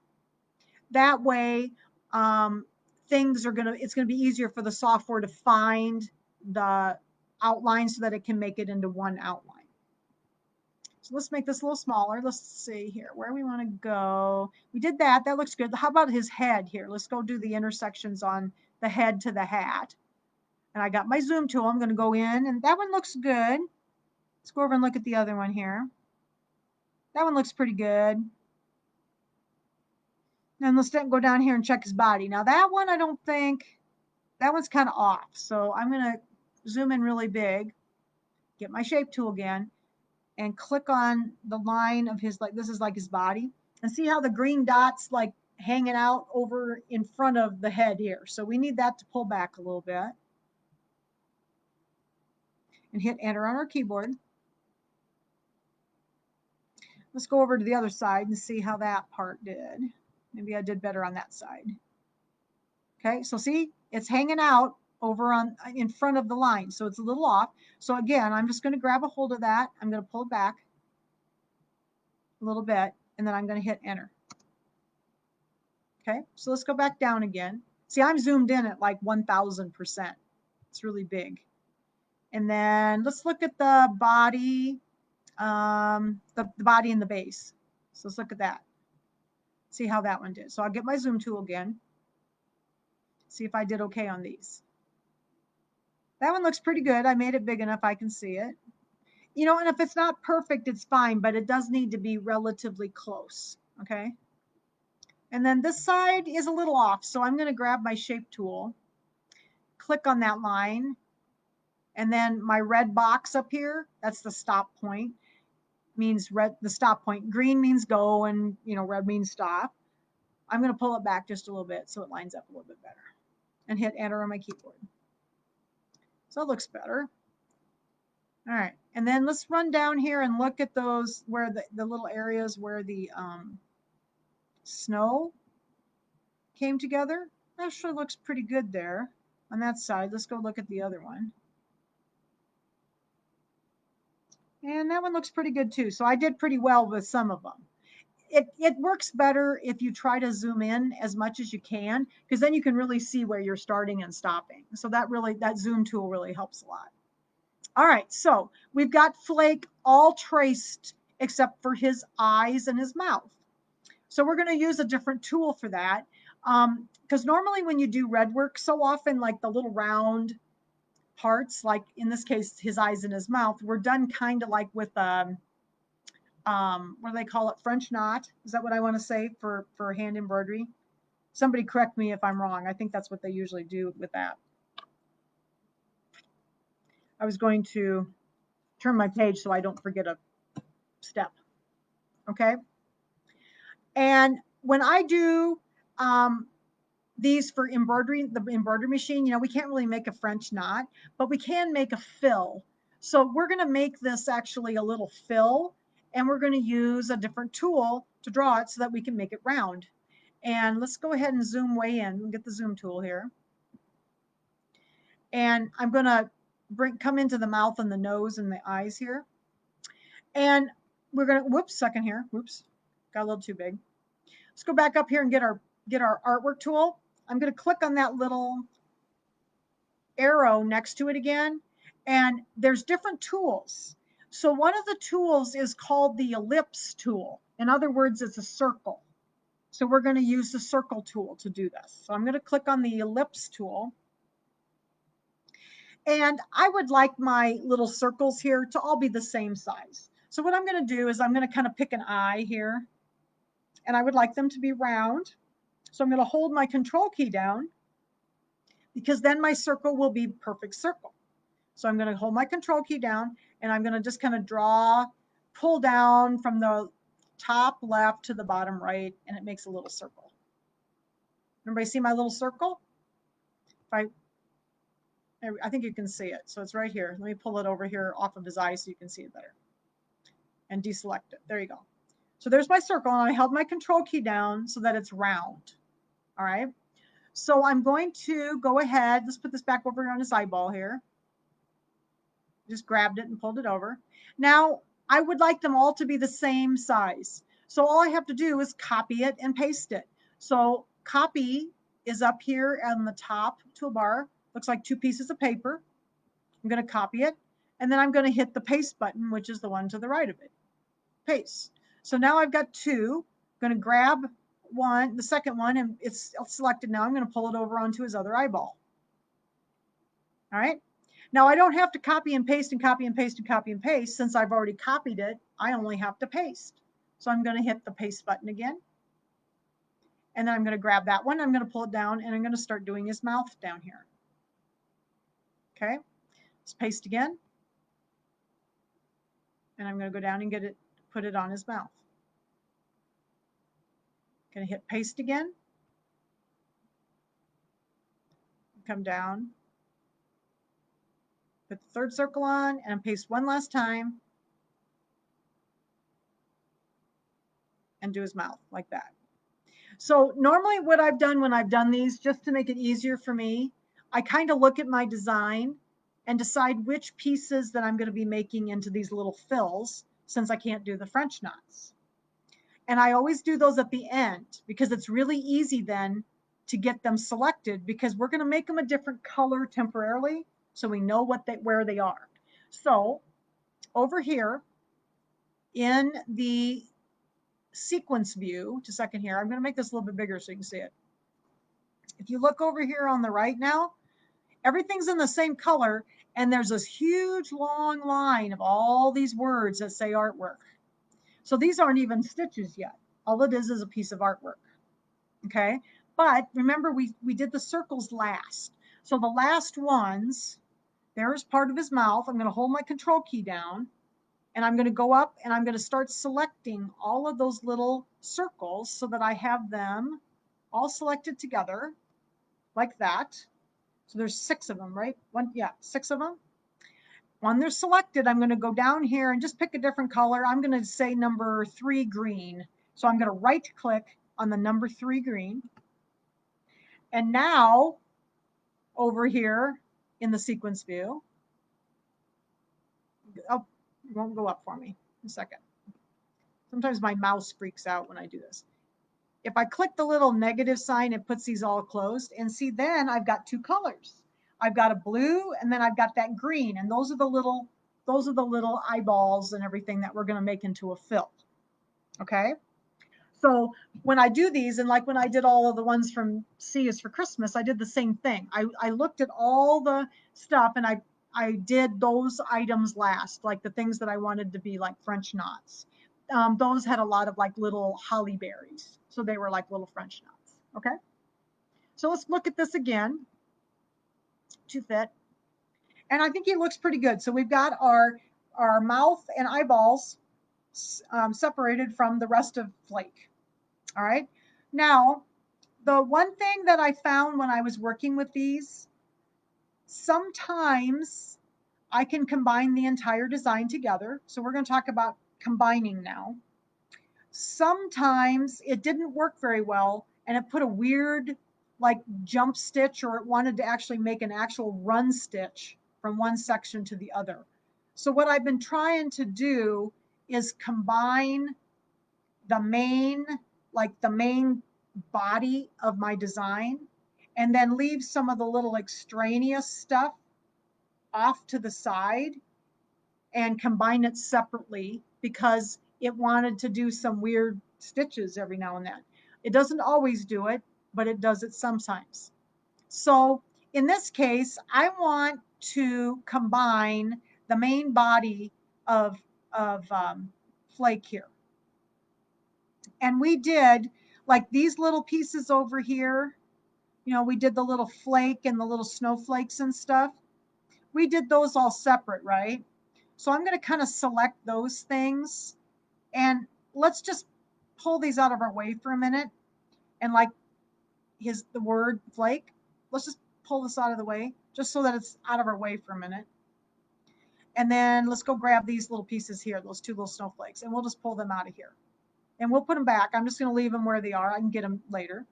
That way, it's going to be easier for the software to find the outline so that it can make it into one outline. So let's make this a little smaller. Let's see here where we want to go. We did that. That looks good. How about his head here? Let's go do the intersections on the head to the hat. And I got my zoom tool. I'm going to go in, and that one looks good. Let's go over and look at the other one here. That one looks pretty good. And let's go down here and check his body. Now that one, I don't think, that one's kind of off. So I'm going to zoom in really big, get my shape tool again, and click on the line of his, like, this is like his body. And see how the green dot's like hanging out over in front of the head here. So we need that to pull back a little bit. And hit enter on our keyboard. Let's go over to the other side and see how that part did. Maybe I did better on that side. Okay, so see, it's hanging out over on in front of the line, so it's a little off. So again, I'm just going to grab a hold of that. I'm going to pull it back a little bit, and then I'm going to hit enter. Okay, so let's go back down again. See, I'm zoomed in at like 1000%. It's really big. And then let's look at the body, the body and the base. So let's look at that. See how that one did. So I'll get my zoom tool again. See if I did okay on these. That one looks pretty good. I made it big enough I can see it. You know, and if it's not perfect, it's fine, but it does need to be relatively close, okay? And then this side is a little off, so I'm going to grab my shape tool, click on that line, and then my red box up here, that's the stop point, means red, the stop point. Green means go, and red means stop. I'm going to pull it back just a little bit so it lines up a little bit better, and hit enter on my keyboard. So it looks better. All right, and then let's run down here and look at those where the little areas where the snow came together. That sure looks pretty good there on that side. Let's go look at the other one. And that one looks pretty good too. So I did pretty well with some of them. It works better if you try to zoom in as much as you can, because then you can really see where you're starting and stopping. So that zoom tool really helps a lot. All right, so we've got Flake all traced except for his eyes and his mouth. So we're going to use a different tool for that, because normally when you do Redwork, so often like the little round parts, like in this case, his eyes and his mouth, were done kind of like with what do they call it? French knot. Is that what I want to say for hand embroidery? Somebody correct me if I'm wrong. I think that's what they usually do with that. I was going to turn my page so I don't forget a step. Okay. And when I do these for embroidery, the embroidery machine, we can't really make a French knot, but we can make a fill. So we're going to make this actually a little fill, and we're going to use a different tool to draw it so that we can make it round. And let's go ahead and zoom way in and get the zoom tool here. And I'm going to come into the mouth and the nose and the eyes here. And we're going to, whoops, second here. Whoops, got a little too big. Let's go back up here and get our artwork tool. I'm going to click on that little arrow next to it again. And there's different tools. So one of the tools is called the Ellipse Tool. In other words, it's a circle. So we're going to use the circle tool to do this. So I'm going to click on the Ellipse Tool. And I would like my little circles here to all be the same size. So what I'm going to do is I'm going to kind of pick an eye here. And I would like them to be round. So I'm going to hold my control key down, because then my circle will be perfect circle. So I'm going to hold my control key down, and I'm going to just kind of pull down from the top left to the bottom right, and it makes a little circle. Everybody see my little circle? I think you can see it. So it's right here. Let me pull it over here off of his eye so you can see it better. And deselect it. There you go. So there's my circle, and I held my control key down so that it's round. All right. So I'm going to go ahead. Let's put this back over here on his eyeball here. Just grabbed it and pulled it over. Now, I would like them all to be the same size. So all I have to do is copy it and paste it. So copy is up here on the top toolbar. Looks like two pieces of paper. I'm going to copy it. And then I'm going to hit the paste button, which is the one to the right of it. Paste. So now I've got two. I'm going to grab one, the second one, and it's selected now. I'm going to pull it over onto his other eyeball. All right. Now I don't have to copy and paste and copy and paste and copy and paste. Since I've already copied it, I only have to paste. So I'm going to hit the paste button again. And then I'm going to grab that one. I'm going to pull it down and I'm going to start doing his mouth down here. Okay. Let's paste again. And I'm going to go down and get it, put it on his mouth. Going to hit paste again. Come down. Put the third circle on and paste one last time. And do his mouth like that. So normally what I've done when I've done these, just to make it easier for me, I kind of look at my design and decide which pieces that I'm going to be making into these little fills, since I can't do the French knots. And I always do those at the end because it's really easy then to get them selected, because we're going to make them a different color temporarily so we know where they are. So over here in the sequence view, just a second here, I'm going to make this a little bit bigger so you can see it. If you look over here on the right now, everything's in the same color, and there's this huge long line of all these words that say artwork. So these aren't even stitches yet. All it is a piece of artwork. Okay, but remember we did the circles last. So the last ones, there's part of his mouth. I'm going to hold my control key down, and I'm going to go up and I'm going to start selecting all of those little circles so that I have them all selected together like that. So there's 6 of them, right? 6 of them. When they're selected, I'm going to go down here and just pick a different color. I'm going to say number 3 green. So I'm going to right click on the number 3 green. And now over here in the sequence view, oh, it won't go up for me in a second. Sometimes my mouse freaks out when I do this. If I click the little negative sign, it puts these all closed. And see, then I've got 2 colors. I've got a blue, and then I've got that green. And those are the little eyeballs and everything that we're going to make into a fill. Okay. So when I do these, and like when I did all of the ones from C is for Christmas, I did the same thing. I looked at all the stuff and I did those items last, like the things that I wanted to be like French knots. Those had a lot of like little holly berries. So they were like little French knots. Okay. So let's look at this again to fit. And I think it looks pretty good. So we've got our mouth and eyeballs separated from the rest of flake. All right. Now, the one thing that I found when I was working with these, sometimes I can combine the entire design together. So we're going to talk about combining now. Sometimes it didn't work very well, and it put a weird like jump stitch, or it wanted to actually make an actual run stitch from one section to the other. So what I've been trying to do is combine the main body of my design, and then leave some of the little extraneous stuff off to the side and combine it separately, because it wanted to do some weird stitches every now and then. It doesn't always do it, but it does it sometimes. So in this case, I want to combine the main body of flake here. And we did like these little pieces over here. You know, we did the little flake and the little snowflakes and stuff. We did those all separate, right? So I'm going to kind of select those things, and let's just pull these out of our way for a minute. And like the word flake, let's just pull this out of the way just so that it's out of our way for a minute. And then let's go grab these little pieces here, those 2 little snowflakes, and we'll just pull them out of here. And we'll put them back. I'm just going to leave them where they are. I can get them later.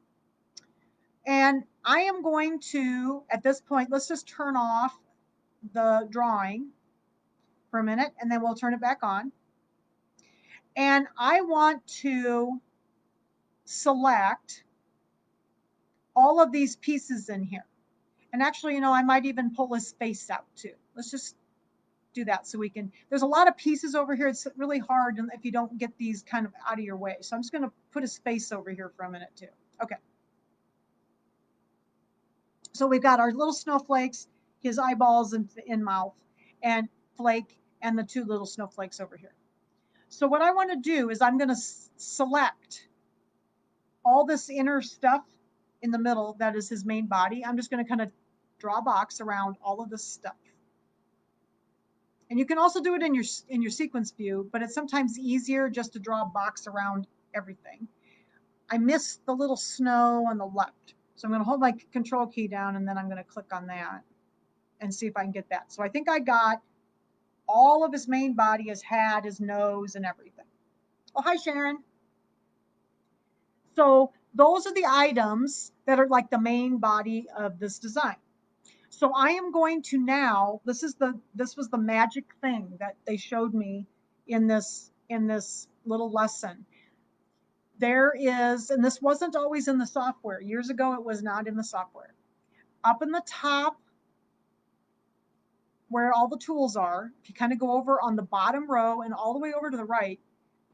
And I am going to, at this point, let's just turn off the drawing for a minute, and then we'll turn it back on. And I want to select all of these pieces in here. And actually, you know, I might even pull his face out too. Let's just do that so we can, there's a lot of pieces over here. It's really hard if you don't get these kind of out of your way. So I'm just going to put his face over here for a minute too. Okay. So we've got our little snowflakes, his eyeballs and mouth, and Flake, and the two little snowflakes over here. So what I want to do is I'm going to select all this inner stuff in the middle that is his main body. I'm just going to kind of draw a box around all of this stuff. And you can also do it in your sequence view, but it's sometimes easier just to draw a box around everything. I missed the little snow on the left. So I'm going to hold my control key down, and then I'm going to click on that and see if I can get that. So I think I got all of his main body, his hat, his nose, and everything. Oh, hi, Sharon. So those are the items that are like the main body of this design. So I am going to now, this was the magic thing that they showed me in this little lesson. There is, and this wasn't always in the software. Years ago, it was not in the software. Up in the top where all the tools are, if you kind of go over on the bottom row and all the way over to the right,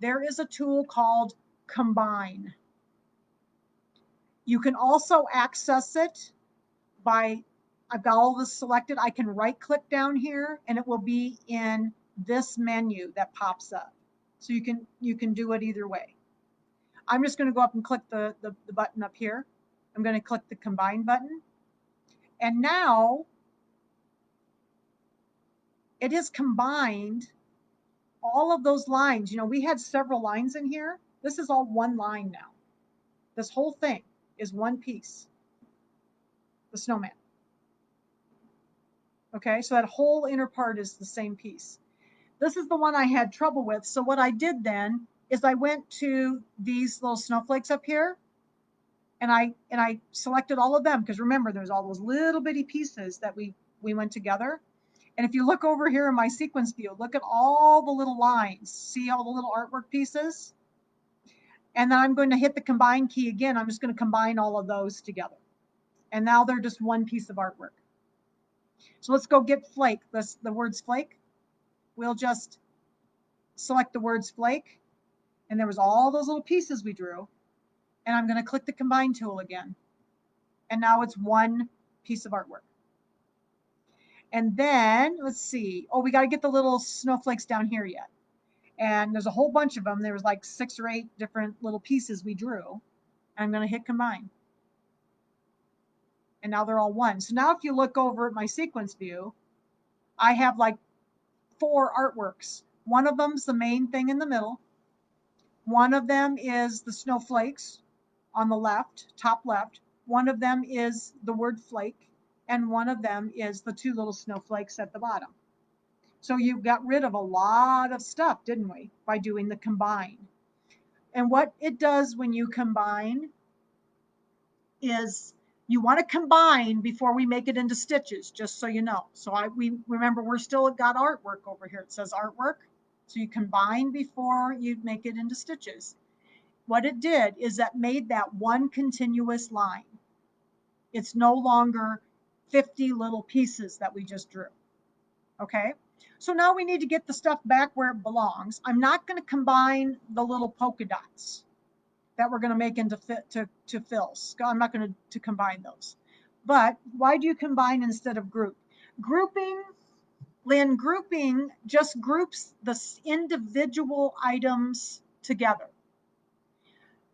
there is a tool called Combine. You can also access it by, I've got all this selected. I can right click down here and it will be in this menu that pops up. So you can do it either way. I'm just going to go up and click the button up here. I'm going to click the Combine button. And now it has combined all of those lines. You know, we had several lines in here. This is all one line now. This whole thing is one piece, the snowman. Okay, so that whole inner part is the same piece. This is the one I had trouble with. So what I did then is I went to these little snowflakes up here, and I selected all of them, because remember, there's all those little bitty pieces that we went together. And if you look over here in my sequence view, look at all the little lines. See all the little artwork pieces? And then I'm going to hit the combine key again. I'm just going to combine all of those together. And now they're just one piece of artwork. So let's go get flake. The words flake. We'll just select the words flake. And there was all those little pieces we drew. And I'm going to click the combine tool again. And now it's one piece of artwork. And then let's see. Oh, we got to get the little snowflakes down here yet. And there's a whole bunch of them. There was like 6 or 8 different little pieces we drew. I'm going to hit combine. And now they're all one. So now if you look over at my sequence view, I have like 4 artworks. One of them's the main thing in the middle. One of them is the snowflakes on the left, top left. One of them is the word flake. And one of them is the 2 little snowflakes at the bottom. So you got rid of a lot of stuff, didn't we, by doing the combine? And what it does when you combine is you want to combine before we make it into stitches, just so you know. So we remember we're still got artwork over here. It says artwork. So you combine before you make it into stitches. What it did is that made that one continuous line. It's no longer 50 little pieces that we just drew. Okay, so now we need to get the stuff back where it belongs. I'm not going to combine the little polka dots that we're going to make into fills. I'm not going to combine those. But why do you combine instead of group? Grouping, Lynn, grouping just groups the individual items together.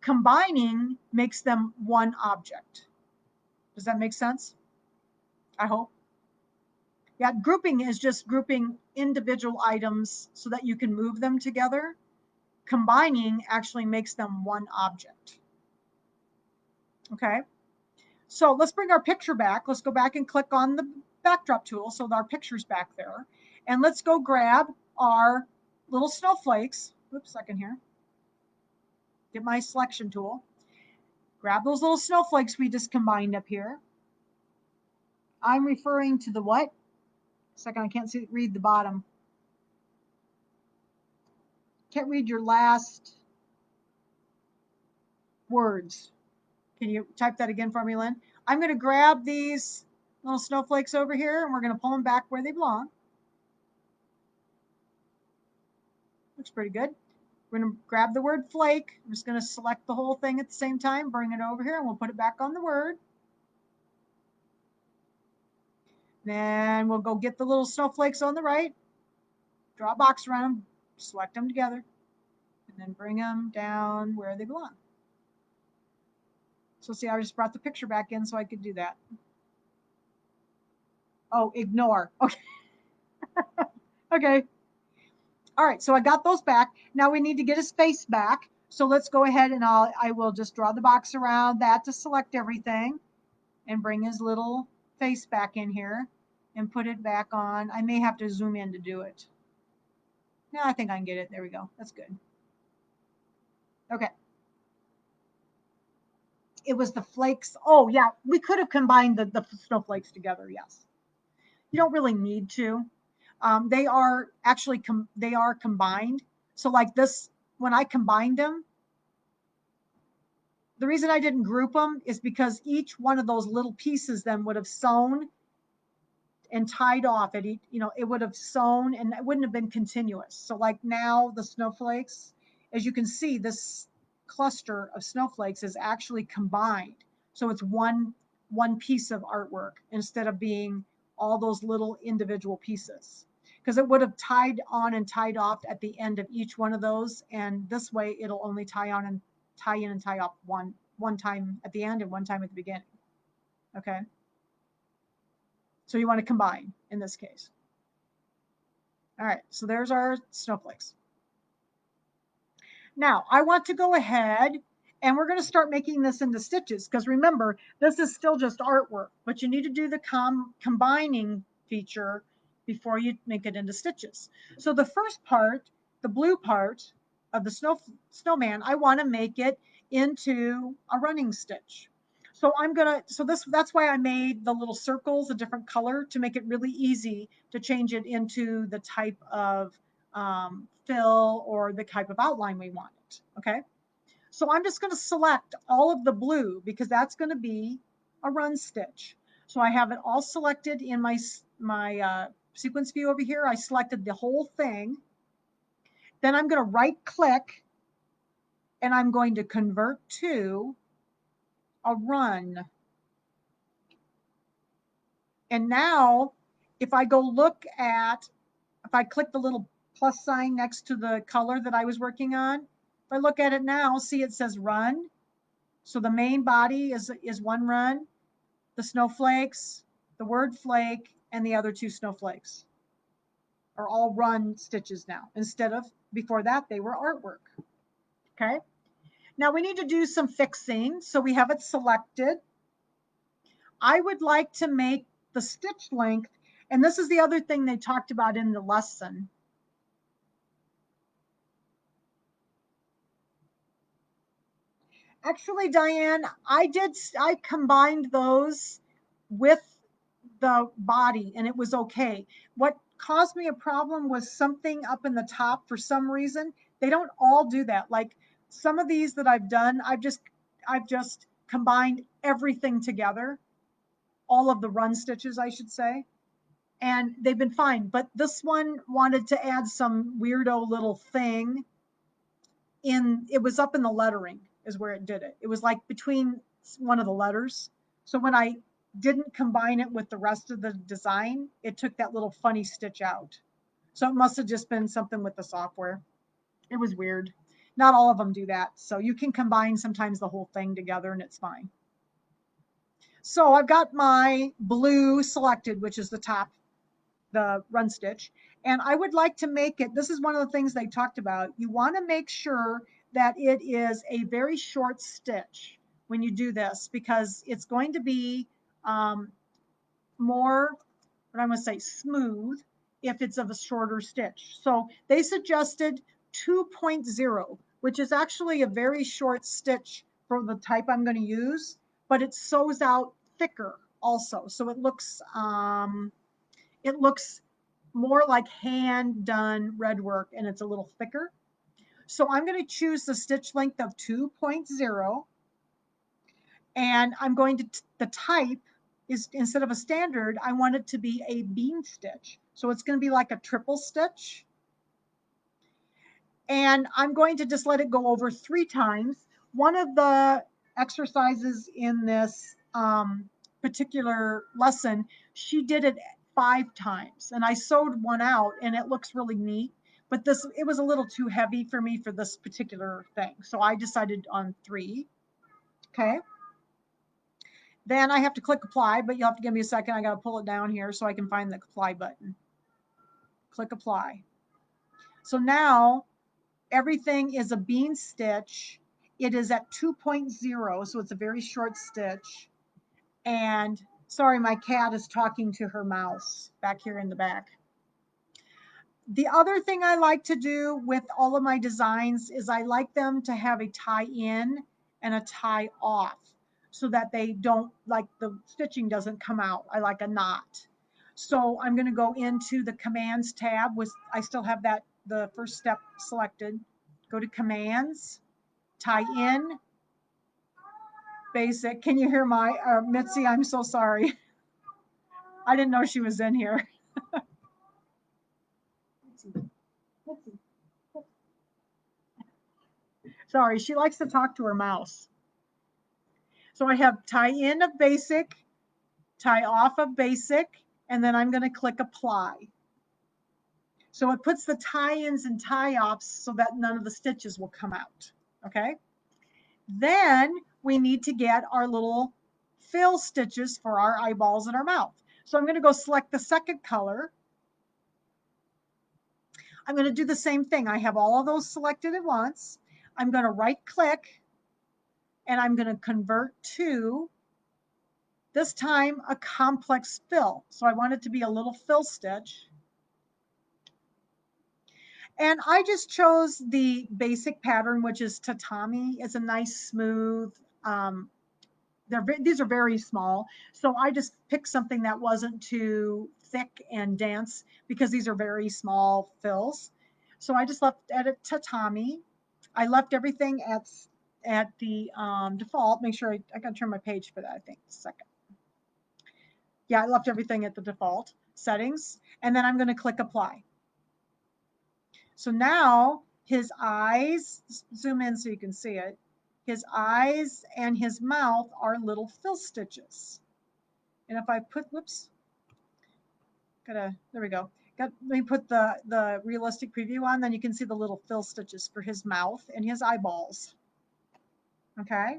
Combining makes them one object. Does that make sense? I hope. Yeah, grouping is just grouping individual items so that you can move them together. Combining actually makes them one object. Okay, so let's bring our picture back. Let's go back and click on the backdrop tool so our picture's back there. And let's go grab our little snowflakes. Oops, second here. Get my selection tool. Grab those little snowflakes we just combined up here. I'm referring to the what? Second, I can't read the bottom. Can't read your last words. Can you type that again for me, Lynn? I'm going to grab these little snowflakes over here and we're going to pull them back where they belong. Looks pretty good. We're going to grab the word flake. I'm just going to select the whole thing at the same time, bring it over here, and we'll put it back on the word. Then we'll go get the little snowflakes on the right, draw a box around them, select them together, and then bring them down where they belong. So see, I just brought the picture back in so I could do that. Oh, ignore. Okay. Okay. All right, so I got those back. Now we need to get his face back. So let's go ahead and I will just draw the box around that to select everything and bring his little face back in here and put it back on. I may have to zoom in to do it. No, I think I can get it. There we go. That's good. Okay. It was the flakes. Oh, yeah, we could have combined the snowflakes together, yes. You don't really need to. They are actually they are combined. So like this, when I combined them, the reason I didn't group them is because each one of those little pieces then would have sewn and tied off at each, it would have sewn and it wouldn't have been continuous. So like now the snowflakes, as you can see, this cluster of snowflakes is actually combined. So it's one piece of artwork instead of being all those little individual pieces, because it would have tied on and tied off at the end of each one of those. And this way it'll only tie on and tie in and tie off one time at the end and one time at the beginning. Okay. So you want to combine in this case. All right, so there's our snowflakes. Now I want to go ahead and we're going to start making this into stitches, because remember, this is still just artwork, but you need to do the combining feature before you make it into stitches. So the first part, the blue part of the snowman, I want to make it into a running stitch. So that's why I made the little circles a different color, to make it really easy to change it into the type of fill or the type of outline we want it. Okay. So I'm just going to select all of the blue because that's going to be a run stitch. So I have it all selected in my sequence view over here. I selected the whole thing. Then I'm going to right click and I'm going to convert to a run. And now if I go look at, if I click the little plus sign next to the color that I was working on, if I look at it now, see it says run. So the main body is one run, the snowflakes, the word flake, and the other two snowflakes are all run stitches now, instead of before that they were artwork. Okay. Now we need to do some fixing. So we have it selected. I would like to make the stitch length, and this is the other thing they talked about in the lesson. Actually, Diane, I combined those with the body and it was okay. What caused me a problem was something up in the top for some reason. They don't all do that. Like some of these that I've done, I've just combined everything together, all of the run stitches, I should say, and they've been fine. But this one wanted to add some weirdo little thing it was up in the lettering is where it did it. It was like between one of the letters. So when I didn't combine it with the rest of the design, it took that little funny stitch out. So it must have just been something with the software. It was weird. Not all of them do that. So you can combine sometimes the whole thing together and it's fine. So I've got my blue selected, which is the top, the run stitch. And I would like to make it, this is one of the things they talked about. You want to make sure that it is a very short stitch when you do this, because it's going to be more, what I'm going to say, smooth if it's of a shorter stitch. So they suggested 2.0, which is actually a very short stitch for the type I'm going to use, but it sews out thicker also. So it looks more like hand done Redwork, and it's a little thicker. So I'm going to choose the stitch length of 2.0, and I'm going to, the type is, instead of a standard, I want it to be a bean stitch. So it's going to be like a triple stitch. And I'm going to just let it go over 3 times. One of the exercises in this particular lesson, she did it 5 times, and I sewed one out, and it looks really neat. But this, it was a little too heavy for me for this particular thing, so I decided on 3. Okay. Then I have to click apply, but you'll have to give me a second. I got to pull it down here so I can find the apply button. Click apply. So now everything is a bean stitch. It is at 2.0, so it's a very short stitch. And sorry, my cat is talking to her mouse back here in the back. The other thing I like to do with all of my designs is I like them to have a tie in and a tie off, so that they don't, like, the stitching doesn't come out. I like a knot. So I'm going to go into the commands tab with, I still have that, the first step selected. Go to commands, tie in, basic. Can you hear my Mitzi? I'm so sorry. I didn't know she was in here. Sorry, she likes to talk to her mouse. So I have tie in of basic, tie off of basic, and then I'm going to click apply. So it puts the tie-ins and tie-offs so that none of the stitches will come out. Okay. Then we need to get our little fill stitches for our eyeballs and our mouth. So I'm going to go select the second color. I'm going to do the same thing. I have all of those selected at once. I'm going to right click, and I'm going to convert to, this time, a complex fill. So I want it to be a little fill stitch. And I just chose the basic pattern, which is tatami. It's a nice, smooth, these are very small. So I just picked something that wasn't too thick and dense, because these are very small fills. So I just left edit tatami. I left everything at the default. Make sure I got to turn my page for that, I think. Second. Yeah, I left everything at the default settings. And then I'm going to click apply. So now his eyes, zoom in so you can see it, his eyes and his mouth are little fill stitches. And if I put, whoops, there we go. Let me put the realistic preview on, then you can see the little fill stitches for his mouth and his eyeballs. Okay.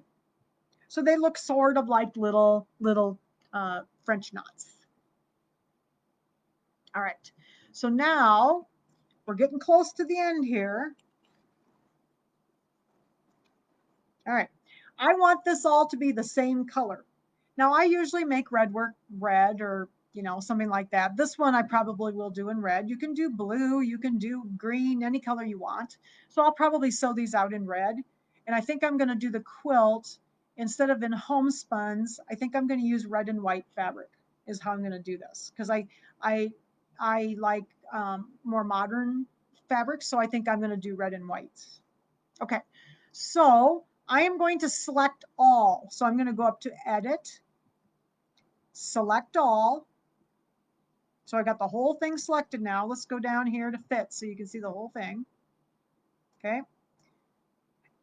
So they look sort of like little French knots. All right. So now we're getting close to the end here. All right. I want this all to be the same color. Now I usually make Redwork red, or something like that. This one I probably will do in red. You can do blue, you can do green, any color you want. So I'll probably sew these out in red. And I think I'm going to do the quilt, instead of in homespuns, I think I'm going to use red and white fabric is how I'm going to do this, because I like more modern fabrics, so I think I'm going to do red and white. Okay, so I am going to select all. So I'm going to go up to edit, select all. So I got the whole thing selected now. Let's go down here to fit so you can see the whole thing. Okay.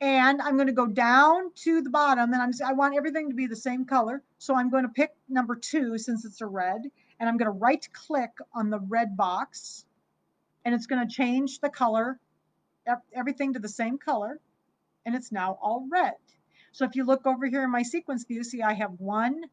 And I'm going to go down to the bottom, and I want everything to be the same color. So I'm going to pick number 2 since it's a red, and I'm going to right click on the red box, and it's going to change the color, everything to the same color, and it's now all red. So if you look over here in my sequence view, see I have one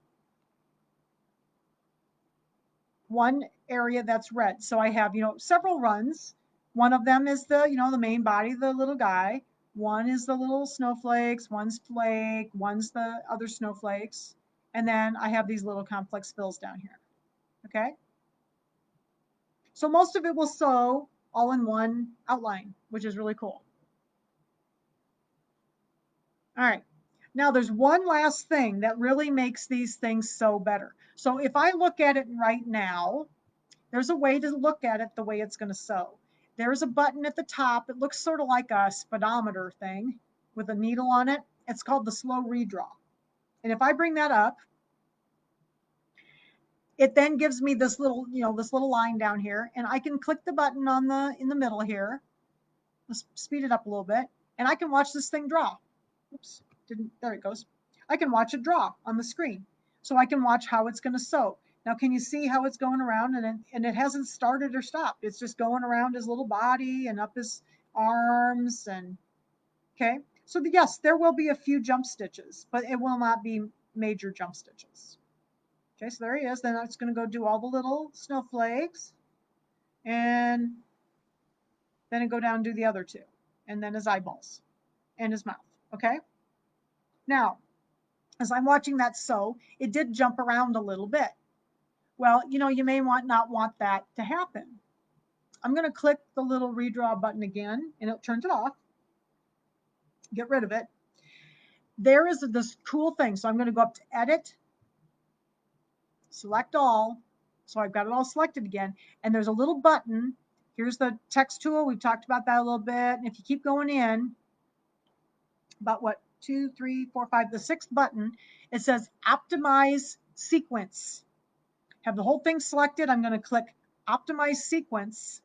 area that's red. So I have, several runs. One of them is the, the main body, the little guy. One is the little snowflakes, one's flake, one's the other snowflakes. And then I have these little complex fills down here. Okay. So most of it will sew all in one outline, which is really cool. All right. Now there's one last thing that really makes these things sew better. So if I look at it right now, there's a way to look at it the way it's going to sew. There's a button at the top. It looks sort of like a speedometer thing with a needle on it. It's called the slow redraw. And if I bring that up, it then gives me this little, this little line down here, and I can click the button on in the middle here. Let's speed it up a little bit, and I can watch this thing draw. Oops, there it goes. I can watch it draw on the screen. So I can watch how it's going to sew. Now, can you see how it's going around? And it hasn't started or stopped. It's just going around his little body and up his arms. And okay, so yes, there will be a few jump stitches, but it will not be major jump stitches. Okay, so there he is. Then it's going to go do all the little snowflakes. And then it go down and do the other two. And then his eyeballs and his mouth. Okay. Now, as I'm watching that sew, it did jump around a little bit. Well, you may not want that to happen. I'm going to click the little redraw button again, and it turns it off. Get rid of it. There is this cool thing. So I'm going to go up to Edit, select all. So I've got it all selected again. And there's a little button. Here's the text tool. We've talked about that a little bit. And if you keep going in, about what, 2, 3, 4, 5, the sixth button, it says Optimize Sequence. Have the whole thing selected. I'm going to click Optimize Sequence.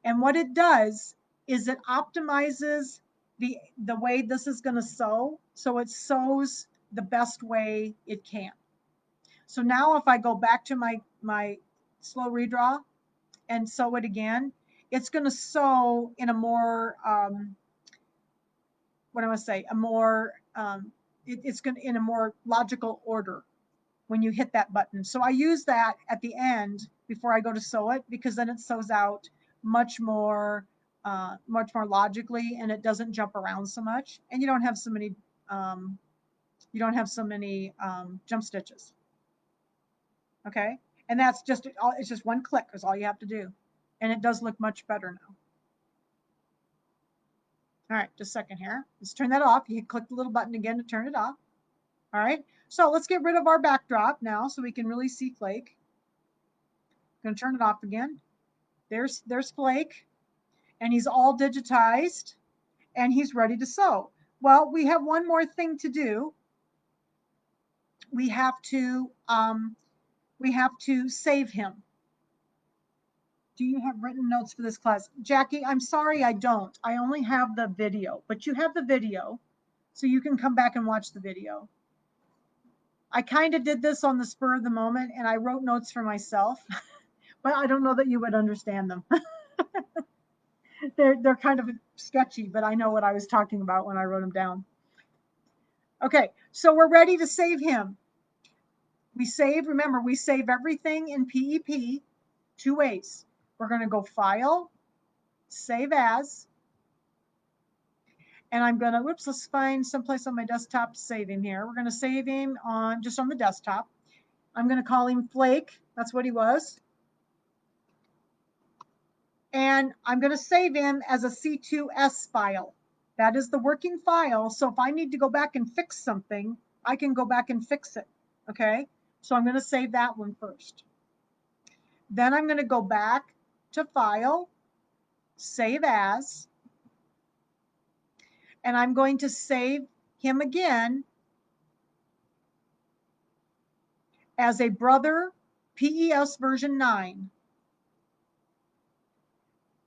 And what it does is it optimizes the way this is going to sew, so it sews the best way it can. So now if I go back to my slow redraw and sew it again, it's going to sew in a more, what do I say, a more, it's going to in a more logical order when you hit that button. So I use that at the end before I go to sew it, because then it sews out much more logically, and it doesn't jump around so much, and you don't have so many jump stitches. Okay, and that's just it's just one click is all you have to do, and it does look much better now. All right, just a second here. Let's turn that off. You click the little button again to turn it off. All right, so let's get rid of our backdrop now so we can really see Flake. I'm going to turn it off again. There's Flake, and he's all digitized, and he's ready to sew. Well, we have one more thing to do. We have to save him. Do you have written notes for this class? Jackie, I'm sorry I don't. I only have the video, but you have the video, so you can come back and watch the video. I kind of did this on the spur of the moment, and I wrote notes for myself, but I don't know that you would understand them. They're kind of sketchy, but I know what I was talking about when I wrote them down. Okay, so we're ready to save him. Remember, we save everything in PEP two ways. We're going to go File, Save As, and I'm going to, let's find someplace on my desktop to save him here. We're going to save him just on the desktop. I'm going to call him Flake. That's what he was. And I'm going to save him as a C2S file. That is the working file. So if I need to go back and fix something, I can go back and fix it. Okay, so I'm going to save that one first. Then I'm going to go back to File, Save As, and I'm going to save him again as a Brother PES version 9.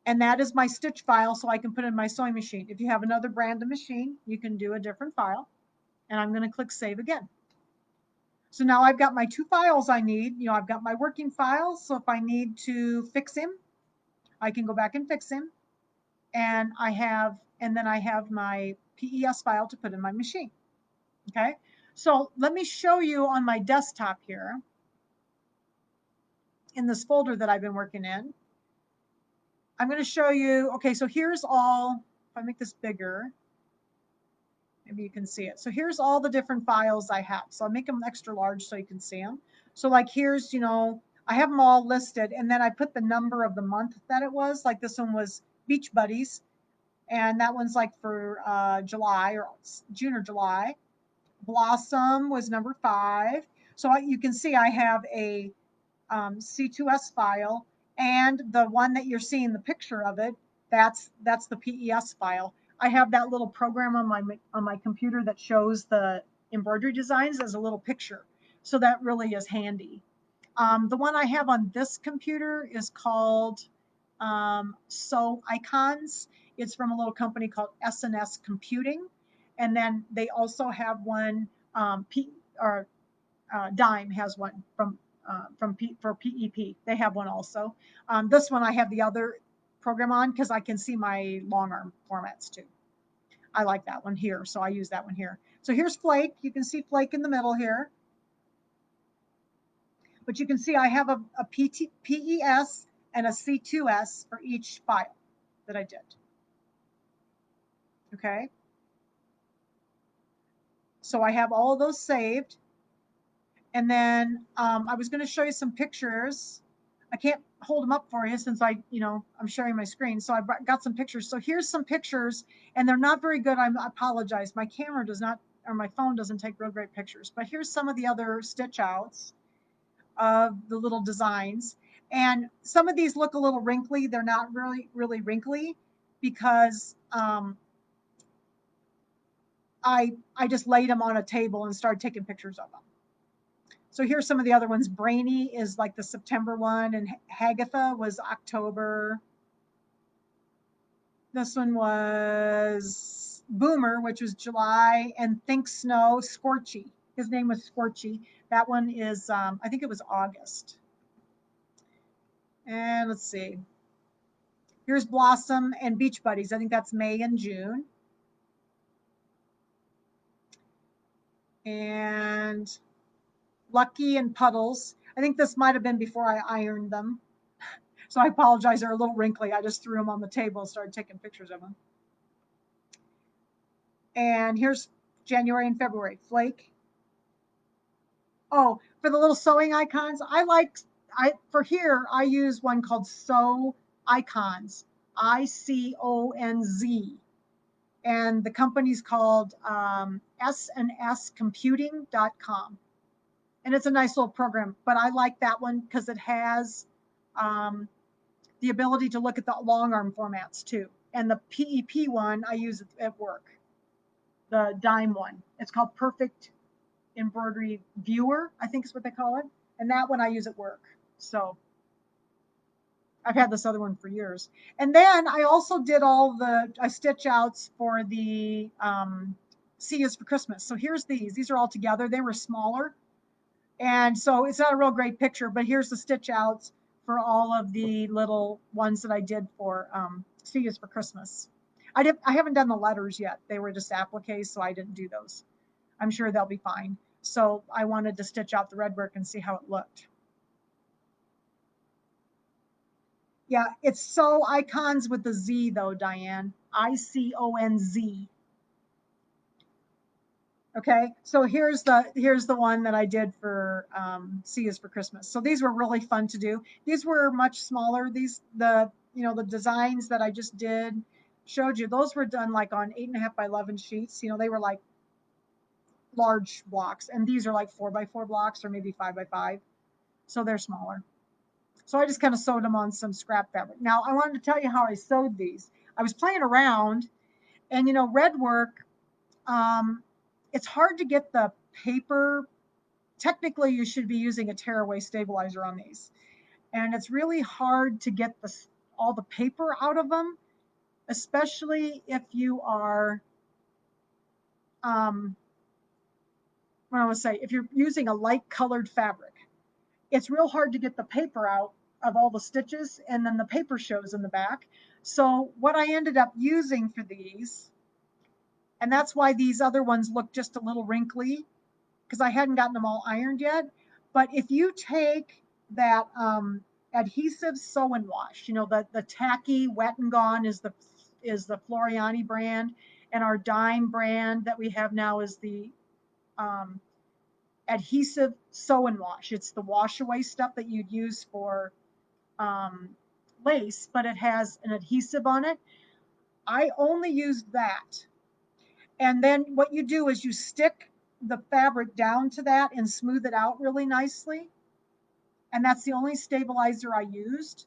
And that is my stitch file, so I can put it in my sewing machine. If you have another brand of machine, you can do a different file. And I'm going to click Save again. So now I've got my two files I need. I've got my working files, so if I need to fix him, I can go back and fix him. And then I have my PES file to put in my machine. Okay, so let me show you on my desktop here in this folder that I've been working in. I'm going to show you, okay, so here's all, if I make this bigger, maybe you can see it. So here's all the different files I have. So I'll make them extra large so you can see them. So like here's, I have them all listed, and then I put the number of the month that it was. Like this one was Beach Buddies, and that one's like for July or June or July. Blossom was number 5. So you can see I have a C2S file, and the one that you're seeing the picture of it, that's the PES file. I have that little program on my computer that shows the embroidery designs as a little picture. So that really is handy. The one I have on this computer is called So Icons. It's from a little company called S&S Computing. And then they also have one, Dime has one for PEP. They have one also. This one I have the other program on because I can see my long arm formats too. I like that one here, so I use that one here. So here's Flake. You can see Flake in the middle here. But you can see I have a PES and a C2S for each file that I did. Okay. So I have all of those saved. And then I was going to show you some pictures. I can't hold them up for you since I'm sharing my screen. So I got some pictures. So here's some pictures, and they're not very good. I apologize. My camera does not, or my phone doesn't take real great pictures. But here's some of the other stitch outs of the little designs. And some of these look a little wrinkly. They're not really wrinkly because I just laid them on a table and started taking pictures of them. So here's some of the other ones. Brainy is like the September one, and Hagatha was October. This one was Boomer, which was July, and Think Snow, Scorchy. His name was Scorchy. That one is, I think it was August. And let's see. Here's Blossom and Beach Buddies. I think that's May and June. And Lucky and Puddles. I think this might have been before I ironed them. So I apologize, they're a little wrinkly. I just threw them on the table and started taking pictures of them. And here's January and February. Flake. Oh, for the little sewing icons, for here, I use one called Sew Icons, ICONZ. And the company's called snscomputing.com. And it's a nice little program, but I like that one because it has the ability to look at the long arm formats too. And the PEP one I use at work, the Dime one. It's called Perfect Embroidery Viewer, I think is what they call it. And that one I use at work. So I've had this other one for years. And then I also did I stitch outs for the See Is for Christmas. So here's these. These are all together. They were smaller. And so it's not a real great picture, but here's the stitch outs for all of the little ones that I did for See Is for Christmas. I haven't done the letters yet. They were just appliques, so I didn't do those. I'm sure they'll be fine. So I wanted to stitch out the Redwork and see how it looked. Yeah, it's Sew Icons with the Z though, Diane. ICONZ. Okay, so here's the one that I did for See Is for Christmas. So these were really fun to do. These were much smaller. The designs that I just did showed you, those were done like on 8.5 by 11 sheets. They were like large blocks, and these are like 4x4 blocks or maybe 5x5. So they're smaller. So I just kind of sewed them on some scrap fabric. Now I wanted to tell you how I sewed these. I was playing around, and Redwork, it's hard to get the paper. Technically, you should be using a tearaway stabilizer on these. And it's really hard to get all the paper out of them, especially if you are, if you're using a light colored fabric. It's real hard to get the paper out of all the stitches, and then the paper shows in the back. So what I ended up using for these, and that's why these other ones look just a little wrinkly, because I hadn't gotten them all ironed yet. But if you take that adhesive sew and wash, the tacky Wet and Gone is the Floriani brand, and our Dime brand that we have now is the adhesive sew and wash. It's the wash away stuff that you'd use for lace, but it has an adhesive on it. I only used that. And then what you do is you stick the fabric down to that and smooth it out really nicely. And that's the only stabilizer I used.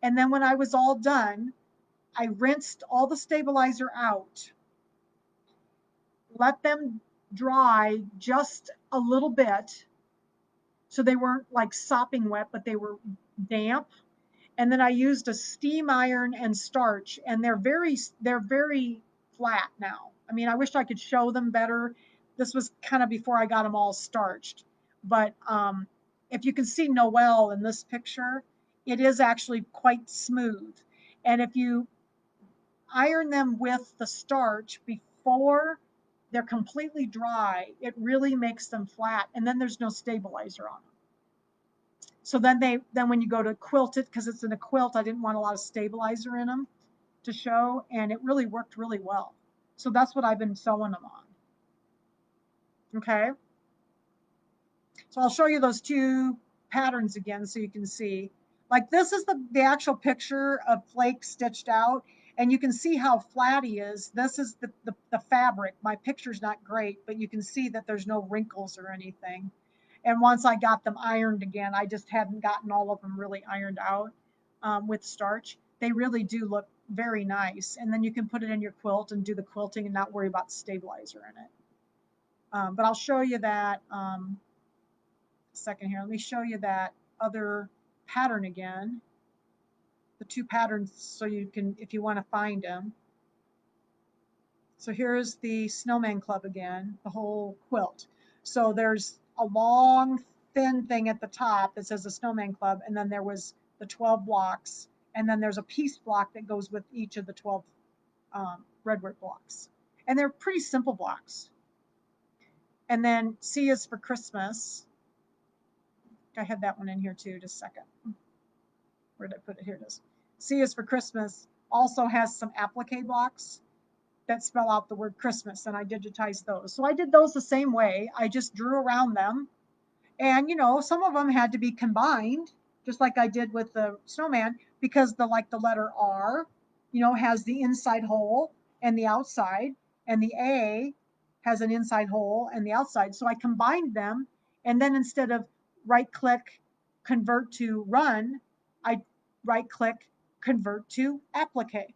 And then when I was all done, I rinsed all the stabilizer out, let them dry just a little bit. So they weren't like sopping wet, but they were damp. And then I used a steam iron and starch, and they're very flat now. I mean, I wish I could show them better. This was kind of before I got them all starched. But if you can see Noelle in this picture, it is actually quite smooth. And if you iron them with the starch before they're completely dry, it really makes them flat. And then there's no stabilizer on them. So then when you go to quilt it, because it's in a quilt, I didn't want a lot of stabilizer in them to show, and it really worked really well. So that's what I've been sewing them on. Okay. So I'll show you those two patterns again so you can see. Like this is the actual picture of flake stitched out, and you can see how flat he is. This is the fabric. My picture's not great, but you can see that there's no wrinkles or anything. And once I got them ironed again, I just hadn't gotten all of them really ironed out with starch. They really do look very nice. And then you can put it in your quilt and do the quilting and not worry about stabilizer in it. But I'll show you that second here. Let me show you that other pattern again. The two patterns so you can, if you want to find them. So here's the Snowman Club again, the whole quilt. So there's a long, thin thing at the top that says the Snowman Club, and then there was the 12 blocks, and then there's a piece block that goes with each of the 12 Redwork blocks. And they're pretty simple blocks. And then C is for Christmas. I had that one in here too, just a second. Where did I put it? Here it is. C is for Christmas also has some applique blocks that spell out the word Christmas, and I digitized those. So I did those the same way. I just drew around them. And, you know, some of them had to be combined, just like I did with the snowman, because the letter R, you know, has the inside hole and the outside, and the A has an inside hole and the outside. So I combined them, and then instead of right click, convert to run, I right click, convert to applique.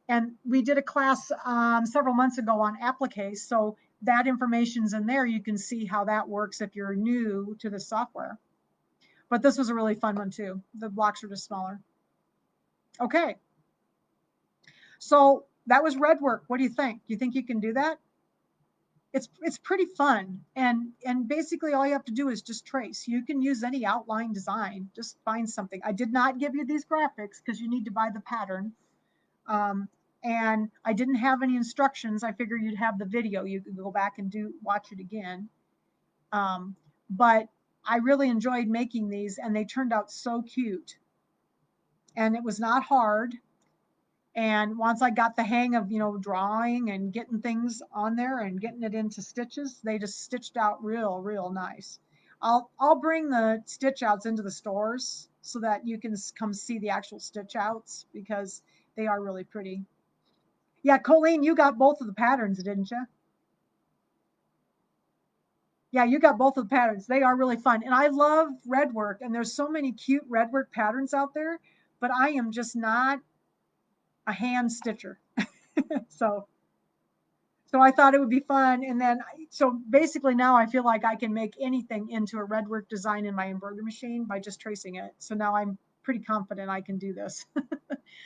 And we did a class several months ago on appliques, so that information's in there. You can see how that works if you're new to the software. But this was a really fun one too. The blocks are just smaller. Okay, so that was Redwork. What do you think? Do you think you can do that? It's pretty fun, and basically all you have to do is just trace. You can use any outline design. Just find something. I did not give you these graphics because you need to buy the pattern. And I didn't have any instructions. I figured you'd have the video. You could go back and watch it again. But I really enjoyed making these, and they turned out so cute. And it was not hard. And once I got the hang of, you know, drawing and getting things on there and getting it into stitches, they just stitched out real nice. I'll bring the stitch outs into the stores so that you can come see the actual stitch outs because they are really pretty. Yeah, Colleen, you got both of the patterns, didn't you? Yeah, you got both of the patterns. They are really fun. And I love Redwork, and there's so many cute Redwork patterns out there, but I am just not a hand stitcher. so I thought it would be fun. And then, so basically now I feel like I can make anything into a Redwork design in my embroidery machine by just tracing it. So now I'm pretty confident I can do this.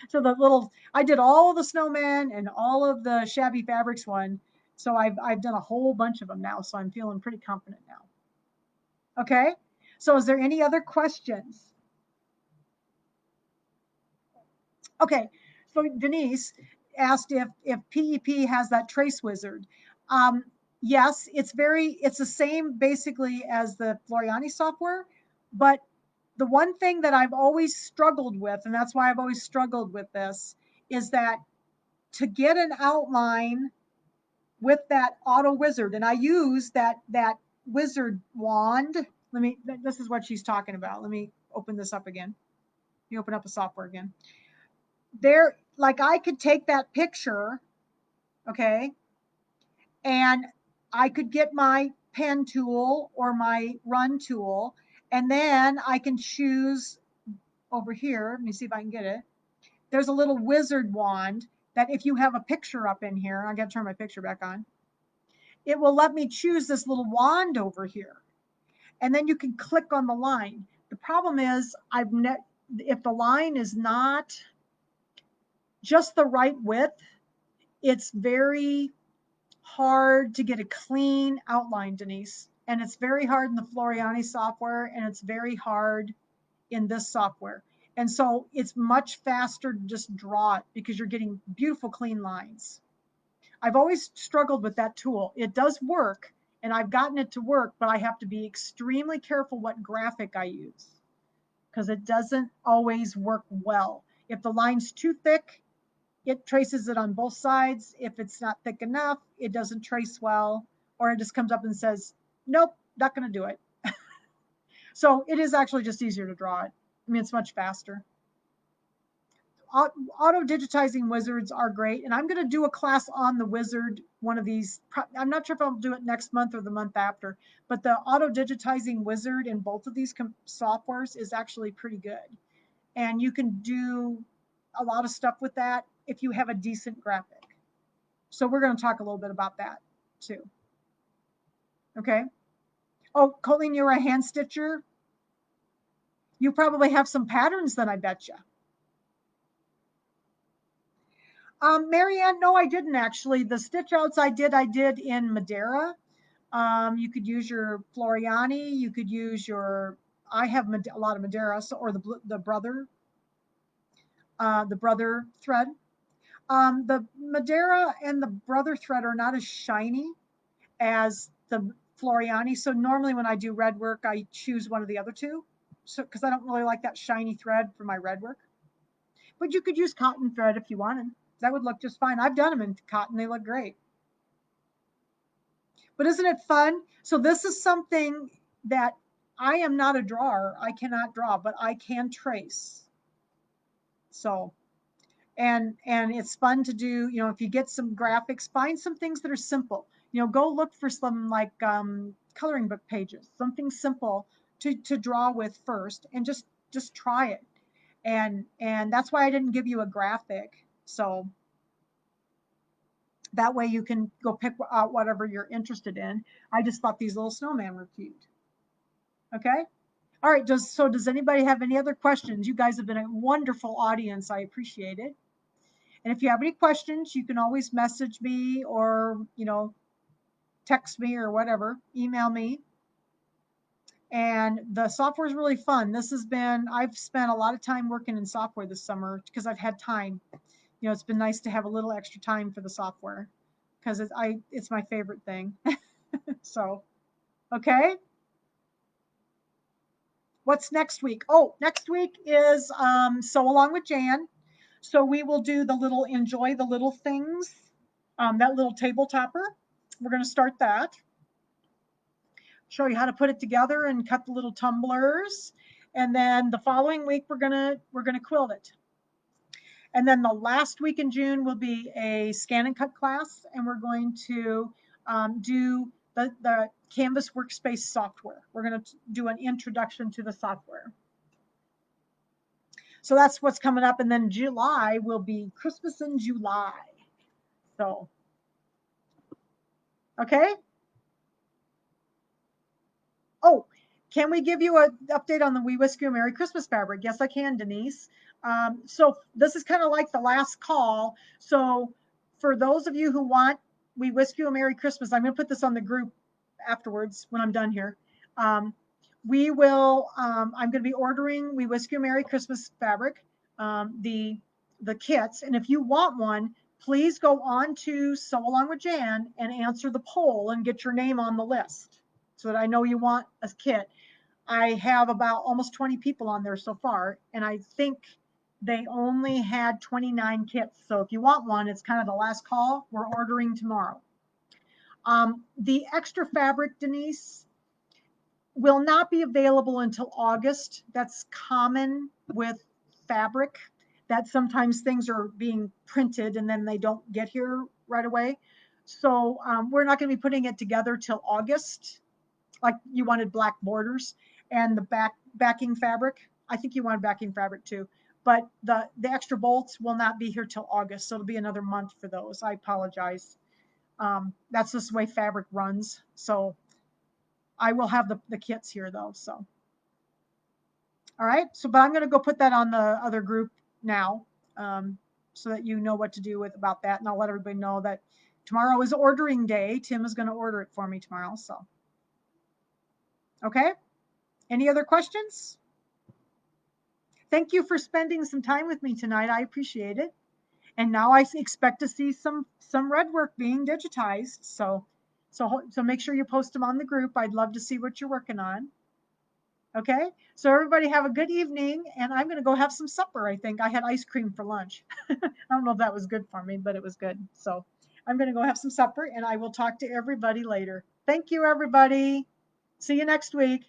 So I did all of the snowman and all of the shabby fabrics one. So I've done a whole bunch of them now. So I'm feeling pretty confident now. Okay. So is there any other questions? Okay. So Denise asked if PEP has that trace wizard. Yes, it's the same basically as the Floriani software, but the one thing that I've always struggled with, and that's why I've always struggled with this, is that to get an outline with that auto wizard, and I use that wizard wand. This is what she's talking about. Let me open this up again. Let me open up the software again. There, like I could take that picture, okay, and I could get my pen tool or my run tool, and then I can choose over here. Let me see if I can get it. There's a little wizard wand that if you have a picture up in here, I got to turn my picture back on, it will let me choose this little wand over here. And then you can click on the line. The problem is if the line is not just the right width, it's very hard to get a clean outline, Denise. And it's very hard in the Floriani software, and it's very hard in this software. And so it's much faster to just draw it because you're getting beautiful clean lines. I've always struggled with that tool. It does work, and I've gotten it to work, but I have to be extremely careful what graphic I use because it doesn't always work well. If the line's too thick, it traces it on both sides. If it's not thick enough, it doesn't trace well, or it just comes up and says, nope, not going to do it. So it is actually just easier to draw it. I mean, it's much faster. Auto digitizing wizards are great, and I'm going to do a class on the wizard one of these. I'm not sure if I'll do it next month or the month after, but the auto digitizing wizard in both of these softwares is actually pretty good, and you can do a lot of stuff with that if you have a decent graphic. So we're going to talk a little bit about that too. Okay. Oh, Colleen, you're a hand stitcher. You probably have some patterns then, I bet you. Marianne, no, I didn't actually. The stitch outs I did in Madeira. You could use your Floriani. You could use your, I have a lot of Madeira, so, or the brother thread. The Madeira and the brother thread are not as shiny as the Floriani. So normally when I do Redwork, I choose one of the other two. So, because I don't really like that shiny thread for my Redwork. But you could use cotton thread if you wanted. That would look just fine. I've done them in cotton. They look great. But isn't it fun? So this is something that I am not a drawer. I cannot draw, but I can trace. So, and it's fun to do, you know, if you get some graphics, find some things that are simple. You know, go look for some like coloring book pages, something simple to draw with first, and just try it. And that's why I didn't give you a graphic. So that way you can go pick out whatever you're interested in. I just thought these little snowmen were cute. Okay. All right. Does anybody have any other questions? You guys have been a wonderful audience. I appreciate it. And if you have any questions, you can always message me or, you know, text me or whatever, email me. And the software is really fun. I've spent a lot of time working in software this summer because I've had time. You know, it's been nice to have a little extra time for the software because it's my favorite thing. So, okay. What's next week? Oh, next week is Sew Along with Jan. So we will do the little enjoy the little things, that little table topper. We're going to start that. Show you how to put it together and cut the little tumblers. And then the following week we're gonna quilt it. And then the last week in June will be a scan and cut class, and we're going to do the Canvas workspace software. We're going to do an introduction to the software. So that's what's coming up. And then July will be Christmas in July. So, okay. Oh, can we give you an update on the We Whisk You a Merry Christmas fabric? Yes, I can, Denise. So this is kind of like the last call. So for those of you who want We Whisk You a Merry Christmas, I'm going to put this on the group afterwards when I'm done here. I'm going to be ordering We Whisk You a Merry Christmas fabric, the kits. And if you want one, please go on to Sew Along with Jan and answer the poll and get your name on the list so that I know you want a kit. I have about almost 20 people on there so far, and I think they only had 29 kits. So if you want one, it's kind of the last call. We're ordering tomorrow. The extra fabric, Denise, will not be available until August. That's common with fabric, that sometimes things are being printed and then they don't get here right away. So we're not going to be putting it together till August. Like you wanted black borders and the backing fabric. I think you wanted backing fabric too. But the extra bolts will not be here till August, so it'll be another month for those. I apologize. That's just the way fabric runs. So I will have the kits here though. So all right. So, but I'm going to go put that on the other group now, so that you know what to do with about that, and I'll let everybody know that tomorrow is ordering day. Tim is going to order it for me tomorrow. So, okay. Any other questions? Thank you for spending some time with me tonight. I appreciate it. And now I expect to see some Redwork being digitized. So make sure you post them on the group. I'd love to see what you're working on. Okay. So everybody have a good evening, and I'm going to go have some supper. I think I had ice cream for lunch. I don't know if that was good for me, but it was good. So I'm going to go have some supper, and I will talk to everybody later. Thank you, everybody. See you next week.